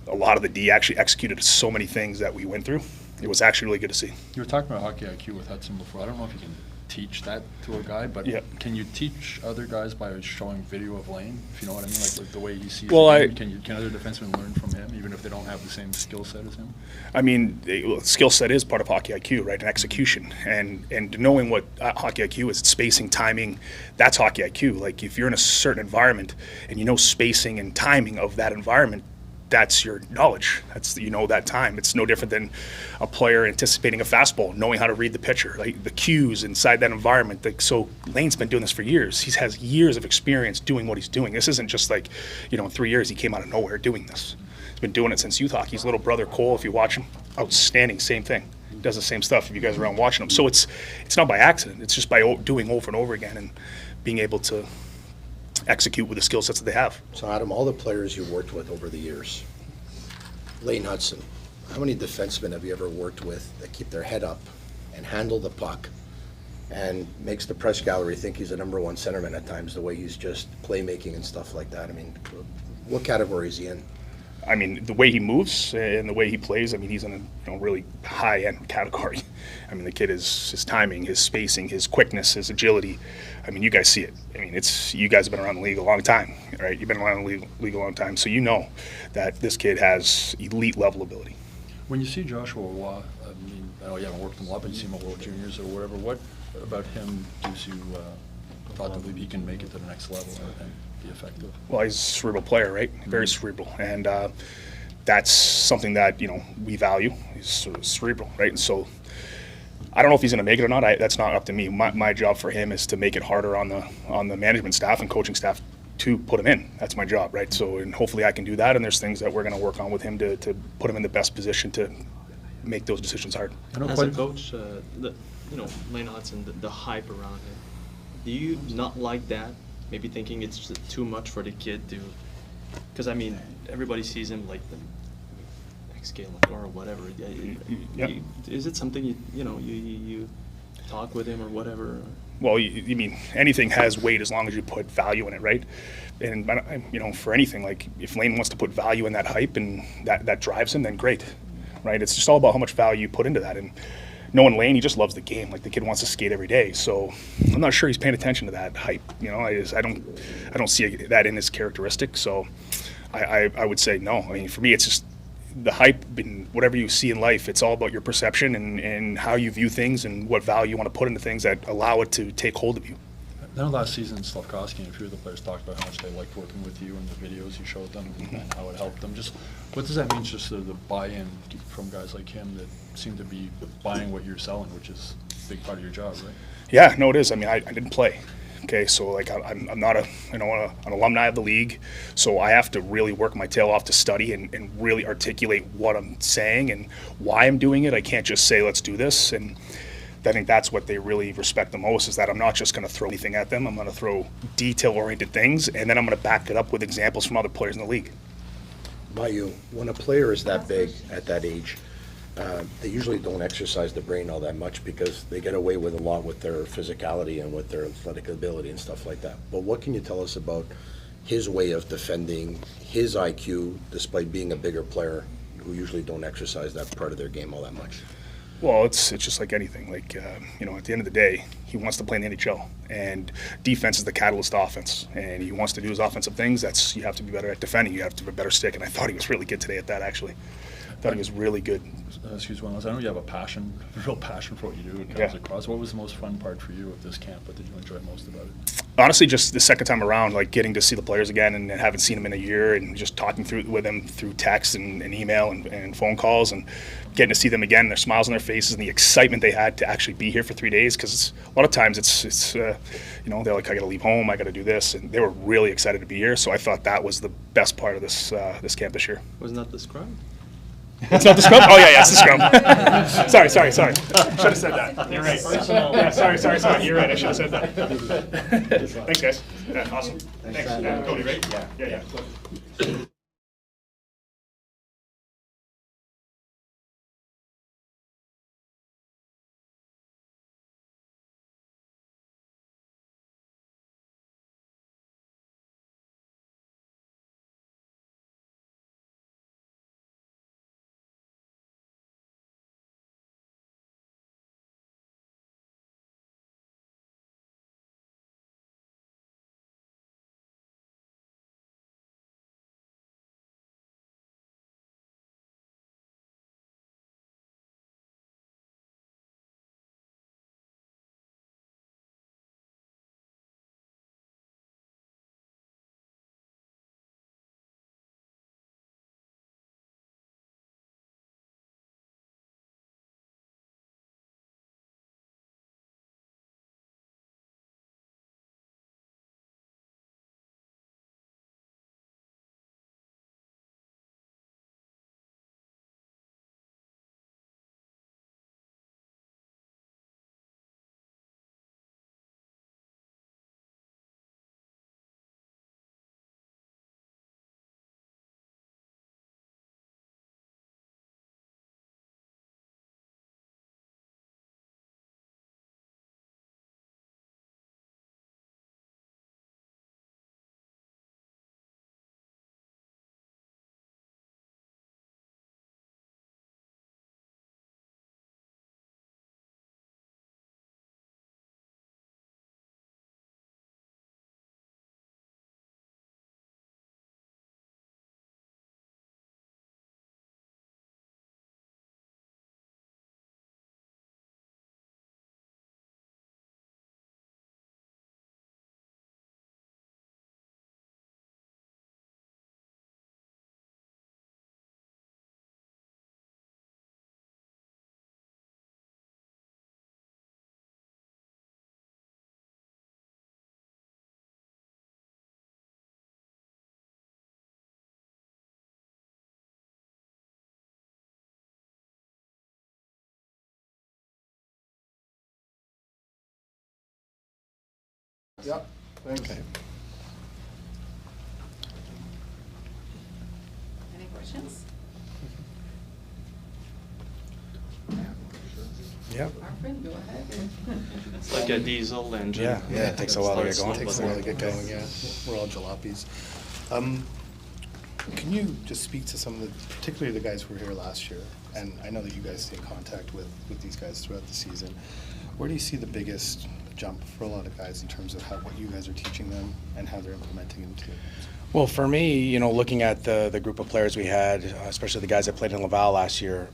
a lot of the D actually executed so many things that we went through. It was actually really good to see. You were talking about hockey IQ with Hutson before. I don't know if you can teach that to a guy, but can you teach other guys by showing video of Lane, if you know what I mean, like the way he sees the game? Can other defensemen learn from him, even if they don't have the same skill set as him? Skill set is part of hockey IQ, right, and execution. And knowing what hockey IQ is, spacing, timing, that's hockey IQ. Like, if you're in a certain environment and you know spacing and timing of that environment, that's your knowledge. That's, that time. It's no different than a player anticipating a fastball, knowing how to read the pitcher, like the cues inside that environment. So Lane's been doing this for years. He has years of experience doing what he's doing. This isn't just like, in 3 years he came out of nowhere doing this. He's been doing it since youth hockey. His little brother Cole, if you watch him, outstanding, same thing. He does the same stuff if you guys are around watching him. So it's not by accident. It's just by doing over and over again and being able to execute with the skill sets that they have. So Adam, all the players you worked with over the years, Lane Hutson, how many defensemen have you ever worked with that keep their head up and handle the puck and makes the press gallery think he's a number one centerman at times, the way he's just playmaking and stuff like that? I mean, what category is he in? I mean, the way he moves and the way he plays, I mean, he's in a really high-end category. I mean, the kid is his timing, his spacing, his quickness, his agility. I mean, you guys see it. I mean, you guys have been around the league a long time, right? You've been around the league a long time, so you know that this kid has elite level ability. When you see Joshua Roy, I mean, I know you haven't worked him a lot, but you see him at World Juniors or whatever. What about him gives you thought that maybe he can make it to the next level and be effective? Well, he's a cerebral player, right? Very cerebral, and that's something that we value. He's sort of cerebral, right? And so I don't know if he's going to make it or not. That's not up to me. My job for him is to make it harder on the management staff and coaching staff to put him in. That's my job, right? So, and hopefully I can do that. And there's things that we're going to work on with him to put him in the best position to make those decisions hard. As a coach, Lane Hutson, the hype around him, do you not like that? Maybe thinking it's just too much for the kid to, because I mean, everybody sees him like the next Gale or whatever. Yep. Is it something you talk with him or whatever? Well, you mean anything has weight as long as you put value in it, right? And for anything, like if Lane wants to put value in that hype and that drives him, then great, right? It's just all about how much value you put into that. And knowing Lane, he just loves the game. Like the kid wants to skate every day. So I'm not sure he's paying attention to that hype. I don't see that in his characteristic. So I would say no. I mean, for me, it's just the hype and whatever you see in life. It's all about your perception and how you view things and what value you want to put into things that allow it to take hold of you. I know last season Slavkovsky and a few of the players talked about how much they liked working with you and the videos you showed them and how it helped them. Just what does that mean, just the buy-in from guys like him that seem to be buying what you're selling, which is a big part of your job, right? Yeah, no, it is. I mean, I didn't play. Okay, so like I'm not an alumni of the league, so I have to really work my tail off to study and really articulate what I'm saying and why I'm doing it. I can't just say, let's do this. And I think that's what they really respect the most, is that I'm not just going to throw anything at them. I'm going to throw detail-oriented things, and then I'm going to back it up with examples from other players in the league. Mayu, when a player is that big at that age, they usually don't exercise the brain all that much because they get away with a lot with their physicality and with their athletic ability and stuff like that. But what can you tell us about his way of defending, his IQ, despite being a bigger player, who usually don't exercise that part of their game all that much? Well, it's just like anything. Like, at the end of the day, he wants to play in the NHL, and defense is the catalyst to offense. And he wants to do his offensive things. You have to be better at defending. You have to have a better stick. And I thought he was really good today at that, actually. I thought he was really good. Excuse me, I know you have a real passion for what you do. It comes across. What was the most fun part for you of this camp? What did you enjoy most about it? Honestly, just the second time around, like getting to see the players again and haven't seen them in a year, and just talking with them through text and email and phone calls, and getting to see them again, their smiles on their faces and the excitement they had to actually be here for 3 days. Because a lot of times it's they're like, I got to leave home, I got to do this, and they were really excited to be here. So I thought that was the best part of this camp this year. Wasn't that the scrum? It's not the scrum? Oh, yeah, it's the scrum. Sorry. Should have said that. You're right. Yeah, sorry. You're right. I should have said that. Thanks, guys. Yeah, awesome. Thanks. Cody, right? Yeah. Yep, thanks. Okay. Any questions? Yep. Arfred, go ahead. It's like a diesel engine. Yeah, it takes a while to get going. Takes a while to get going, yeah. We're all jalopies. Can you just speak to some of the, particularly the guys who were here last year, and I know that you guys stay in contact with these guys throughout the season. Where do you see the biggest jump for a lot of guys in terms of what you guys are teaching them and how they're implementing into it? Well, for me, you know, looking at the group of players we had, especially the guys that played in Laval last year,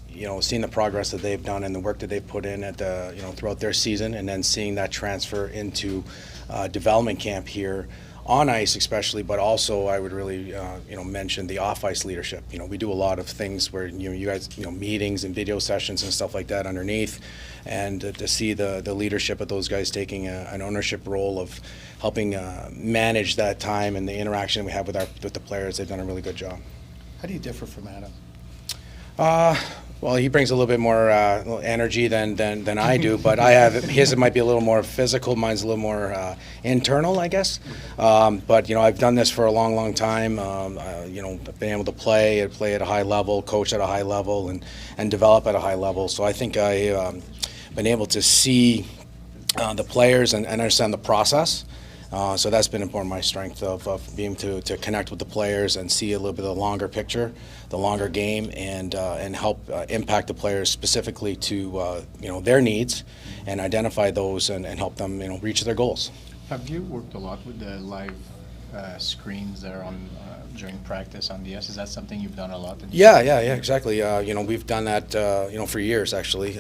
you know, seeing the progress that they've done and the work that they've put in at the, you know, throughout their season, and then seeing that transfer into development camp here on ice especially, but also I would really, you know, mention the off-ice leadership. You know, we do a lot of things where, you guys, you know, meetings and video sessions and stuff like that underneath, and to see the leadership of those guys taking an ownership role of helping manage that time and the interaction we have with the players, they've done a really good job. How do you differ from Adam? Well, he brings a little bit more energy than I do, but I have his might be a little more physical. Mine's a little more internal, I guess. But you know, I've done this for a long time. You know, I've been able to play at a high level, coach at a high level, and develop at a high level. So I think I've been able to see the players and understand the process. So that's been important, my strength of being to connect with the players and see a little bit of the longer picture, the longer game, and help impact the players specifically to you know, their needs, and identify those and help them, you know, reach their goals. Have you worked a lot with the live screens there on during practice on the ice? Is that something you've done a lot? Yeah, exactly. You know, we've done that, you know, for years actually. You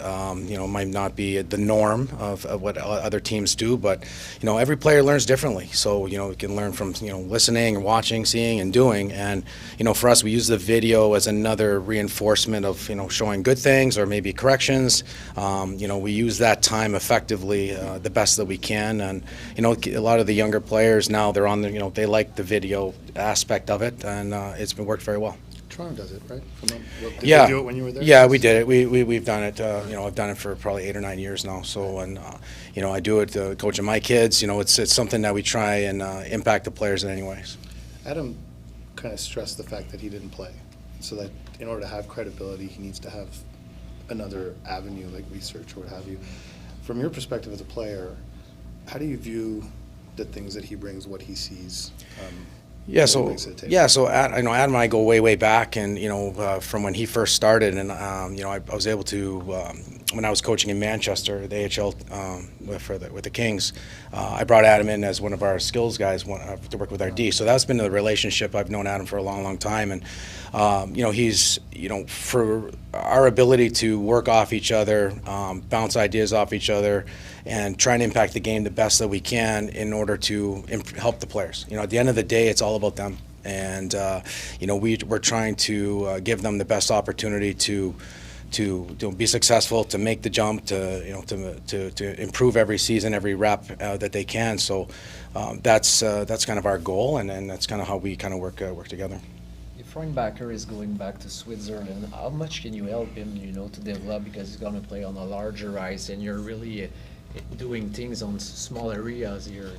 know, it might not be the norm of what other teams do, but you know, every player learns differently. So you know, we can learn from, you know, listening and watching, seeing and doing. And you know, for us, we use the video as another reinforcement of, you know, showing good things or maybe corrections. You know, we use that time effectively, the best that we can. And you know, a lot of the younger players now, they're on the, you know, they like the video aspect of it, and it's been worked very well. Toronto does it, right? Did Yeah. you do it when you were there? Yeah, we did it. We've done it. You know, I've done it for probably 8 or 9 years now. So, and you know, I do it coaching my kids. You know, it's something that we try and impact the players in any ways. Adam kind of stressed the fact that he didn't play, so that in order to have credibility, he needs to have another avenue like research or what have you. From your perspective as a player, how do you view the things that he brings, what he sees? Yeah, so I know Adam and I go way back, and you know, from when he first started, and you know, I was able to when I was coaching in Manchester, the AHL with the Kings, I brought Adam in as one of our skills guys to work with our D. So that's been the relationship. I've known Adam for a long time, and you know, he's, you know, for our ability to work off each other, bounce ideas off each other, and try and impact the game the best that we can in order to help the players. You know, at the end of the day, it's all about them, and you know, we're trying to give them the best opportunity to be successful, to make the jump, to, you know, to improve every season, every rep that they can. So that's kind of our goal, and that's kind of how we kind of work together. If Reinbacher is going back to Switzerland, how much can you help him, you know, to develop, because he's going to play on a larger ice, and you're really doing things on small areas here?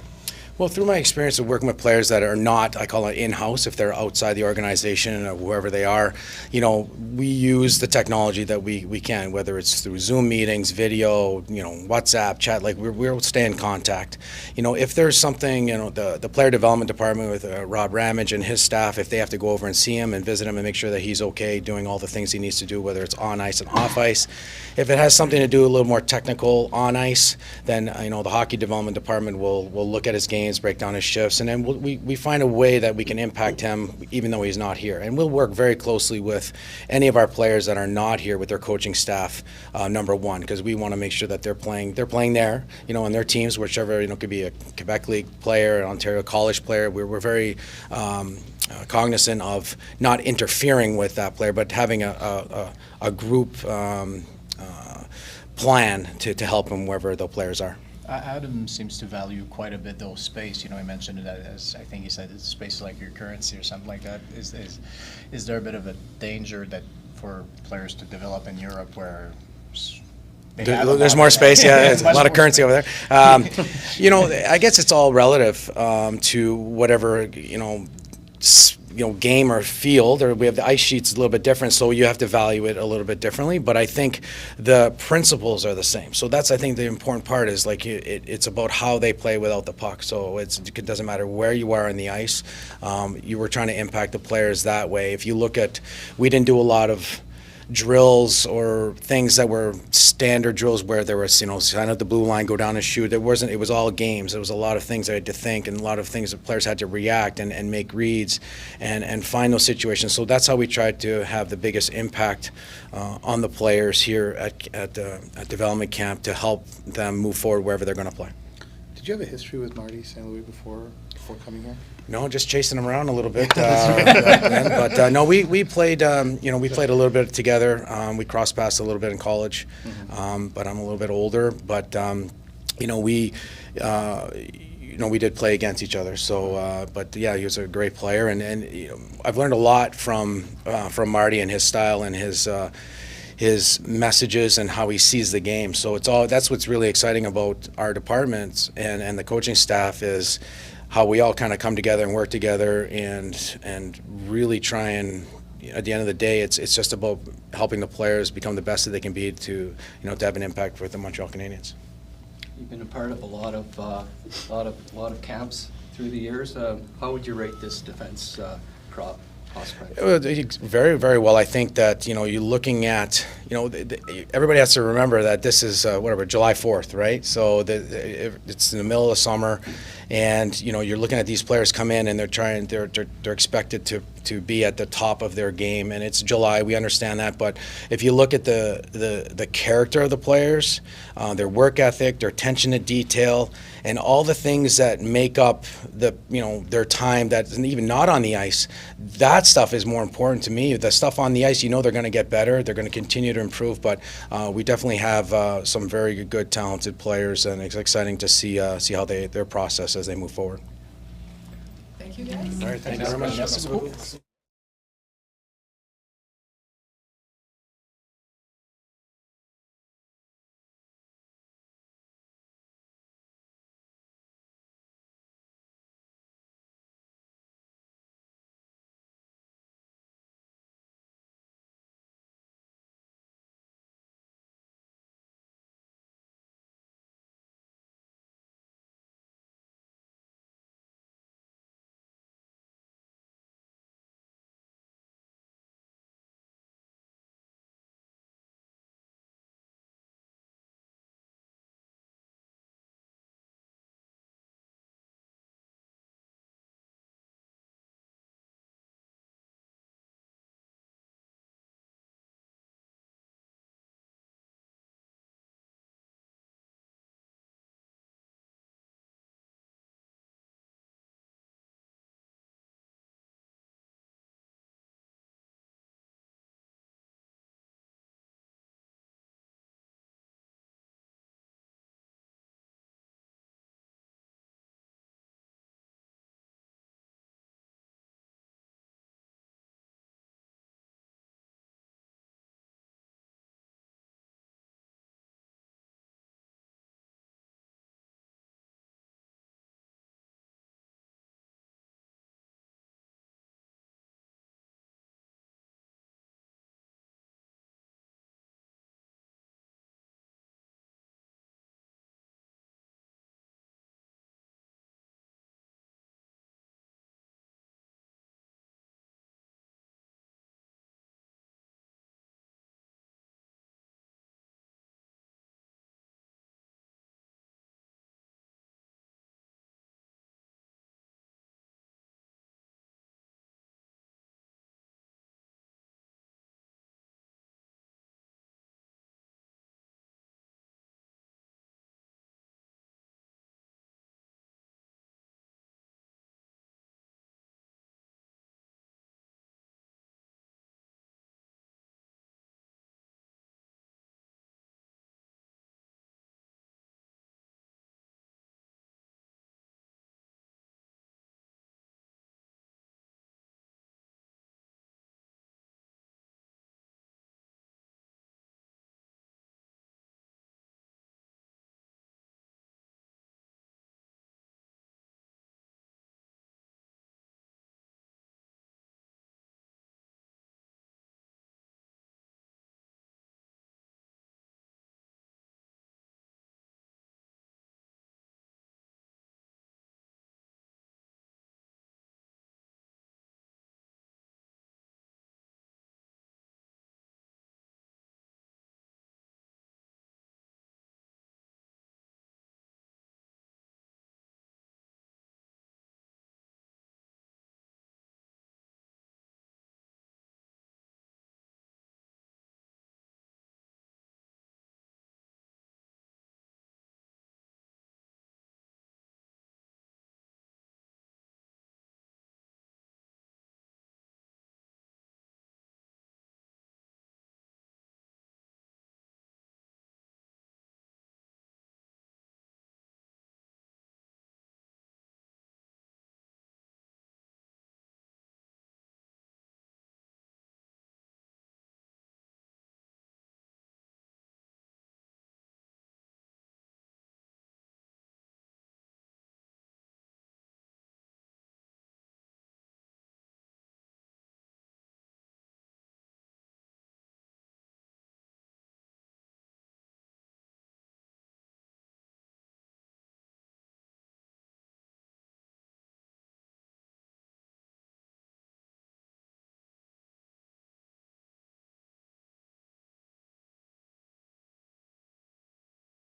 Well, through my experience of working with players that are not, I call it in-house, if they're outside the organization or wherever they are, you know, we use the technology that we can, whether it's through Zoom meetings, video, you know, WhatsApp, chat, like we'll stay in contact. You know, if there's something, you know, the player development department with Rob Ramage and his staff, if they have to go over and see him and visit him and make sure that he's okay doing all the things he needs to do, whether it's on ice and off ice. If it has something to do a little more technical on ice, then, you know, the hockey development department will look at his game, break down his shifts, and then we find a way that we can impact him even though he's not here. And we'll work very closely with any of our players that are not here with their coaching staff, number one, because we want to make sure that they're playing there, you know, on their teams, whichever, you know, could be a Quebec League player, an Ontario college player. We're very cognizant of not interfering with that player, but having a group plan to help them wherever the players are. Adam seems to value quite a bit those space. You know, he mentioned it as, I think he said, it's space like your currency or something like that. Is there a bit of a danger that for players to develop in Europe where There's more space, yeah. There's a lot of currency over there. I guess it's all relative to whatever game or field, or we have the ice sheets a little bit different, so you have to value it a little bit differently. But I think the principles are the same. So that's, I think, the important part is like it's about how they play without the puck. So it doesn't matter where you are on the ice. You were trying to impact the players that way. If you look at, we didn't do a lot of drills or things that were standard drills where there was, sign up the blue line, go down and shoot. It was all games. There was a lot of things I had to think and a lot of things that players had to react and make reads and find those situations. So that's how we tried to have the biggest impact on the players here at development camp to help them move forward wherever they're going to play. Did you have a history with Marty St. Louis before coming here? No, just chasing him around a little bit. But no, we played. We played a little bit together. We cross paths a little bit in college, but I'm a little bit older. But we did play against each other. So, but yeah, he was a great player, and I've learned a lot from Marty and his style and his messages and how he sees the game. So that's what's really exciting about our departments and the coaching staff is how we all kind of come together and work together and really try and, at the end of the day, it's just about helping the players become the best that they can be to have an impact with the Montreal Canadiens. You've been a part of a lot of camps through the years. How would you rate this defense crop? Very, very well. I think that you're looking at everybody has to remember that this is July 4th, right? So it's in the middle of the summer, and you're looking at these players come in and they're expected to be at the top of their game, and it's July. We understand that, but if you look at the character of the players, their work ethic, their attention to detail, and all the things that make up their time that's even not on the ice, that stuff is more important to me. The stuff on the ice, they're going to get better. They're going to continue to improve, but we definitely have some very good, talented players, and it's exciting to see how their process as they move forward. Thank you, guys. All right, thank you very much.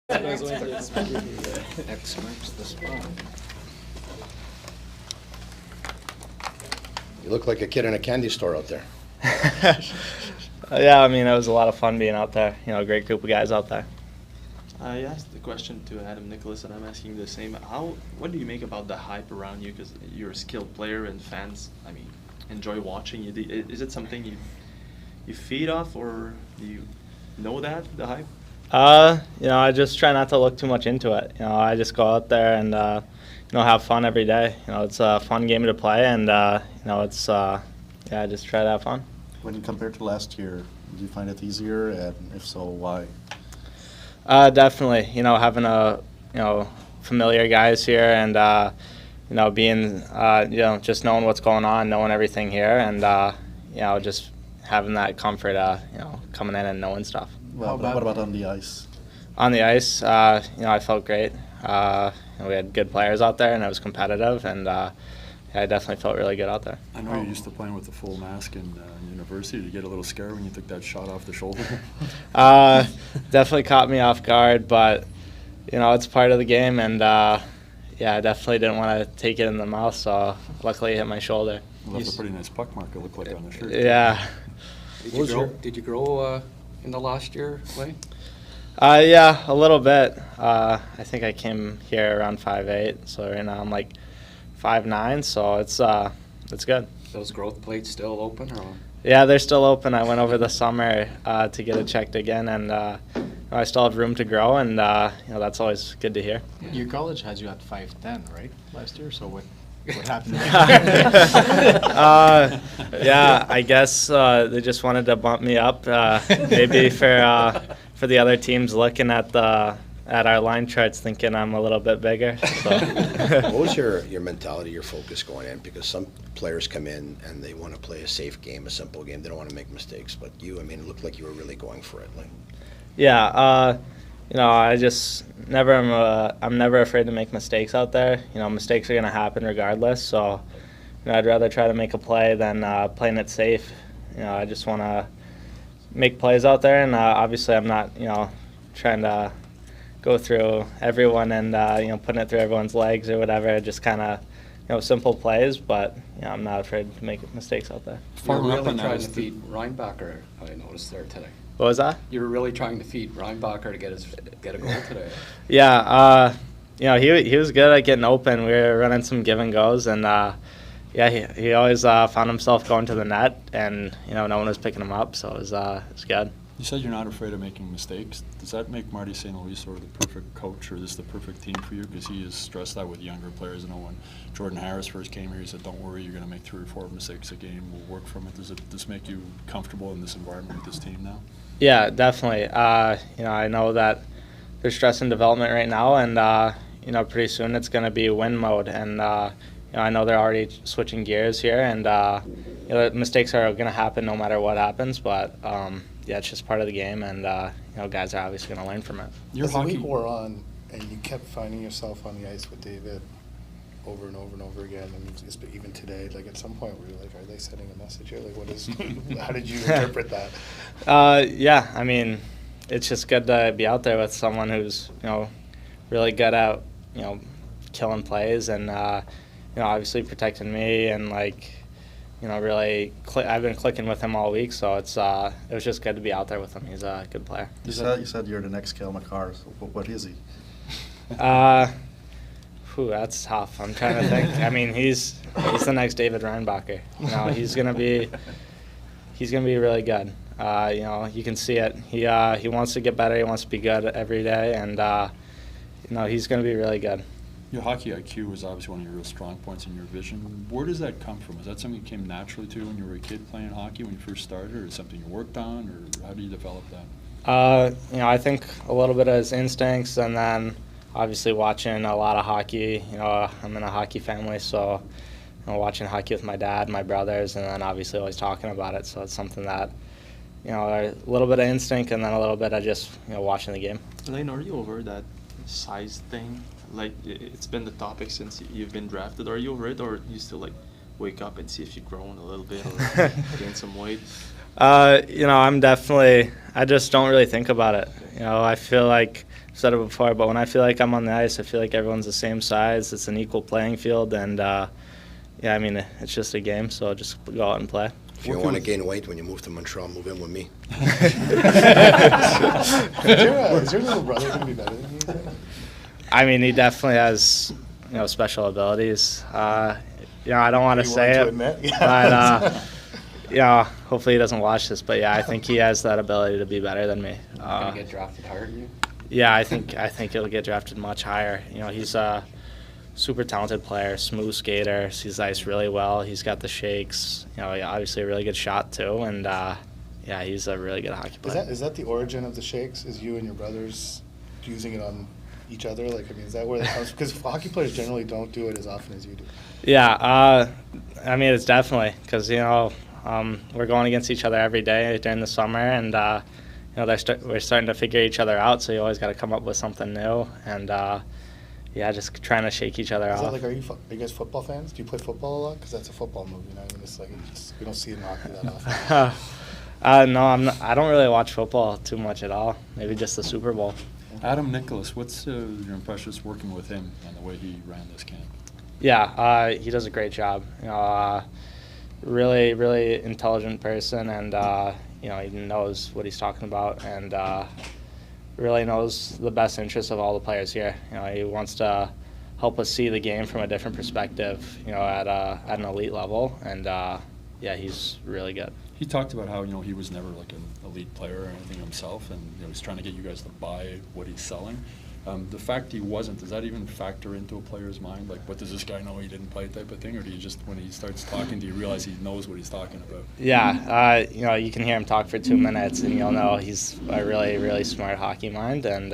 X marks the spot. You look like a kid in a candy store out there. Yeah, I mean, it was a lot of fun being out there. You know, a great group of guys out there. I asked the question to Adam Nicholas, and I'm asking the same. What do you make about the hype around you? Because you're a skilled player, and fans, I mean, enjoy watching you. Is it something you feed off, or do you know that, the hype? You know, I just try not to look too much into it. You know, I just go out there and you know, have fun every day. You know, it's a fun game to play, and you know, it's yeah, I just try to have fun. When compared to last year, do you find it easier, and if so, why? Definitely. You know, having familiar guys here, and you know, being you know, just knowing what's going on, knowing everything here, and you know, just having that comfort, you know, coming in and knowing stuff. Well, what about on the ice? On the ice, you know, I felt great. You know, we had good players out there, and it was competitive, and yeah, I definitely felt really good out there. I know you're used to playing with the full mask in university. Did you get a little scared when you took that shot off the shoulder? Definitely caught me off guard, but you know, it's part of the game, and yeah, I definitely didn't want to take it in the mouth, so luckily it hit my shoulder. Well, that's a pretty nice puck mark it looked like on the shirt. Yeah. Did you grow in the last year, Lane? Yeah, a little bit. I think I came here around 5'8", so right now I'm like 5'9", so it's good. Those growth plates still open, or? Yeah, they're still open. I went over the summer to get it checked again, and I still have room to grow, and you know, that's always good to hear. Your college had you at 5'10", right, last year? So what happened? Yeah, I guess they just wanted to bump me up, maybe for the other teams looking at our line charts, thinking I'm a little bit bigger. So. What was your mentality, your focus going in? Because some players come in and they want to play a safe game, a simple game. They don't want to make mistakes. But you, I mean, it looked like you were really going for it. Like. Yeah, you know, I just I'm never afraid to make mistakes out there. You know, mistakes are going to happen regardless. So, you know, I'd rather try to make a play than playing it safe. You know, I just want to make plays out there, and obviously I'm not, you know, trying to go through everyone and you know, putting it through everyone's legs or whatever. Just kind of, you know, simple plays, but you know, I'm not afraid to make mistakes out there. You're really trying to feed Reinbacher, I noticed there today. What was that? You were really trying to feed Reinbacher to get a goal today. Yeah, you know, he was good at getting open. We were running some give and goes, and yeah, he always found himself going to the net, and you know, no one was picking him up, so it was good. You said you're not afraid of making mistakes. Does that make Marty St. Louis sort of the perfect coach, or is this the perfect team for you? Because he has stressed that with younger players. You know, when Jordan Harris first came here, he said, "Don't worry, you're going to make 3 or 4 mistakes a game. We'll work from it." Does this make you comfortable in this environment with this team now? Yeah, definitely. You know, I know that there's stress in development right now, and you know, pretty soon it's going to be win mode, and you know, I know they're already switching gears here, and you know, mistakes are going to happen no matter what happens, but yeah, it's just part of the game, and you know, guys are obviously going to learn from it. As the week wore on, and you kept finding yourself on the ice with David over and over and over again, and even today, like at some point we were like, are they sending a message here? Like, what is? How did you interpret that? Yeah, I mean, it's just good to be out there with someone who's, you know, really good at, you know, killing plays, and you know, obviously protecting me, and like, you know, really, I've been clicking with him all week, so it was just good to be out there with him. He's a good player. You said you're the next Cale Makar. So what is he? That's tough. I'm trying to think. I mean, he's the next David Reinbacher. You know, he's gonna be really good. You know, you can see it. He wants to get better. He wants to be good every day, and you know, he's gonna be really good. Your hockey IQ was obviously one of your real strong points in your vision. Where does that come from? Is that something you came naturally to when you were a kid playing hockey when you first started, or is it something you worked on, or how do you develop that? You know, I think a little bit of his instincts, and then obviously watching a lot of hockey. You know, I'm in a hockey family, so you know, watching hockey with my dad, my brothers, and then obviously always talking about it. So it's something that, you know, a little bit of instinct, and then a little bit of just, you know, watching the game. Lane, are you over that size thing? Like, it's been the topic since you've been drafted. Are you over it, or you still like wake up and see if you've grown a little bit or gained some weight? I just don't really think about it. I feel like, I've said it before, but when I feel like I'm on the ice, I feel like everyone's the same size. It's an equal playing field, and it's just a game, so just go out and play. If you want to gain weight when you move to Montreal, move in with me. Is your little brother going to be better than you? He definitely has, special abilities. I don't want to say it, but hopefully he doesn't watch this. But I think he has that ability to be better than me. Gonna get drafted higher than you? Yeah, I think he'll get drafted much higher. He's a super talented player, smooth skater, sees the ice really well. He's got the shakes. Obviously a really good shot too, and he's a really good hockey player. Is that the origin of the shakes? Is you and your brothers using it on each other? Is that where that comes? Because hockey players generally don't do it as often as you do. Yeah, it's definitely because we're going against each other every day during the summer, and we're starting to figure each other out. So you always got to come up with something new, and just trying to shake each other off. Are you guys football fans? Do you play football a lot? Because that's a football move, we don't see it in hockey that often. No, I don't really watch football too much at all. Maybe just the Super Bowl. Adam Nicholas, what's your impressions working with him and the way he ran this camp? Yeah, he does a great job. Really, really intelligent person, and he knows what he's talking about, and really knows the best interests of all the players here. He wants to help us see the game from a different perspective, at an elite level, and he's really good. He talked about how he was never like an elite player or anything himself, and he's trying to get you guys to buy what he's selling. The fact he wasn't, does that even factor into a player's mind? Like, what does this guy know he didn't play type of thing? Or do you just, when he starts talking, do you realize he knows what he's talking about? Yeah, you can hear him talk for 2 minutes and you'll know he's a really, really smart hockey mind. And,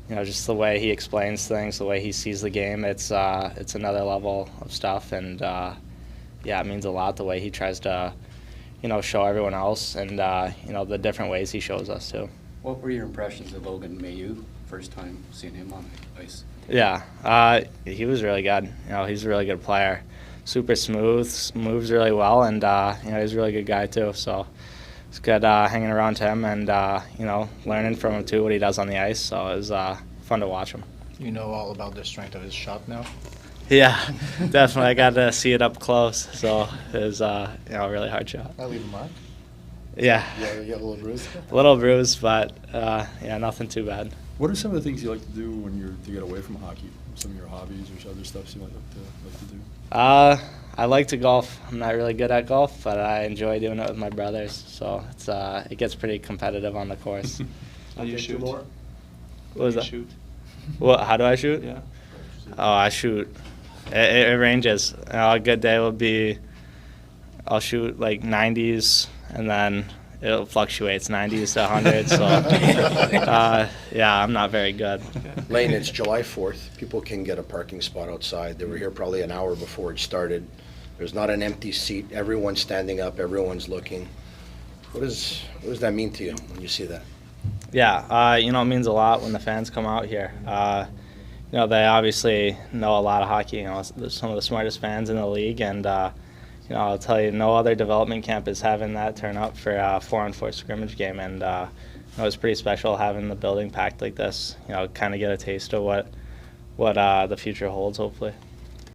just the way he explains things, the way he sees the game, it's another level of stuff. And, it means a lot the way he tries to, show everyone else and, the different ways he shows us too. What were your impressions of Logan Mailloux? First time seeing him on ice. Yeah, he was really good. He's a really good player. Super smooth, moves really well, and he's a really good guy too. So it's good hanging around him and learning from him too what he does on the ice. So it was fun to watch him. You know all about the strength of his shot now. Yeah, definitely. I got to see it up close. So it was a really hard shot. I leave a mark. Yeah. You got a little bruise? A little bruise, but nothing too bad. What are some of the things you like to do when you're to get away from hockey? Some of your hobbies or other stuff you like to do? I like to golf. I'm not really good at golf, but I enjoy doing it with my brothers. So it gets pretty competitive on the course. How do you shoot? What was that? Shoot? How do I shoot? Yeah. Oh, I shoot. It ranges. A good day will be I'll shoot like 90s, and then it fluctuates 90s to 100. So, I'm not very good. Lane, it's July 4th. People can get a parking spot outside. They were here probably an hour before it started. There's not an empty seat. Everyone's standing up. Everyone's looking. What does that mean to you when you see that? Yeah, it means a lot when the fans come out here. They obviously know a lot of hockey. They're some of the smartest fans in the league, and I'll tell you, no other development camp is having that turn up for a 4-on-4 scrimmage game, and it was pretty special having the building packed like this. Kind of get a taste of what the future holds, hopefully.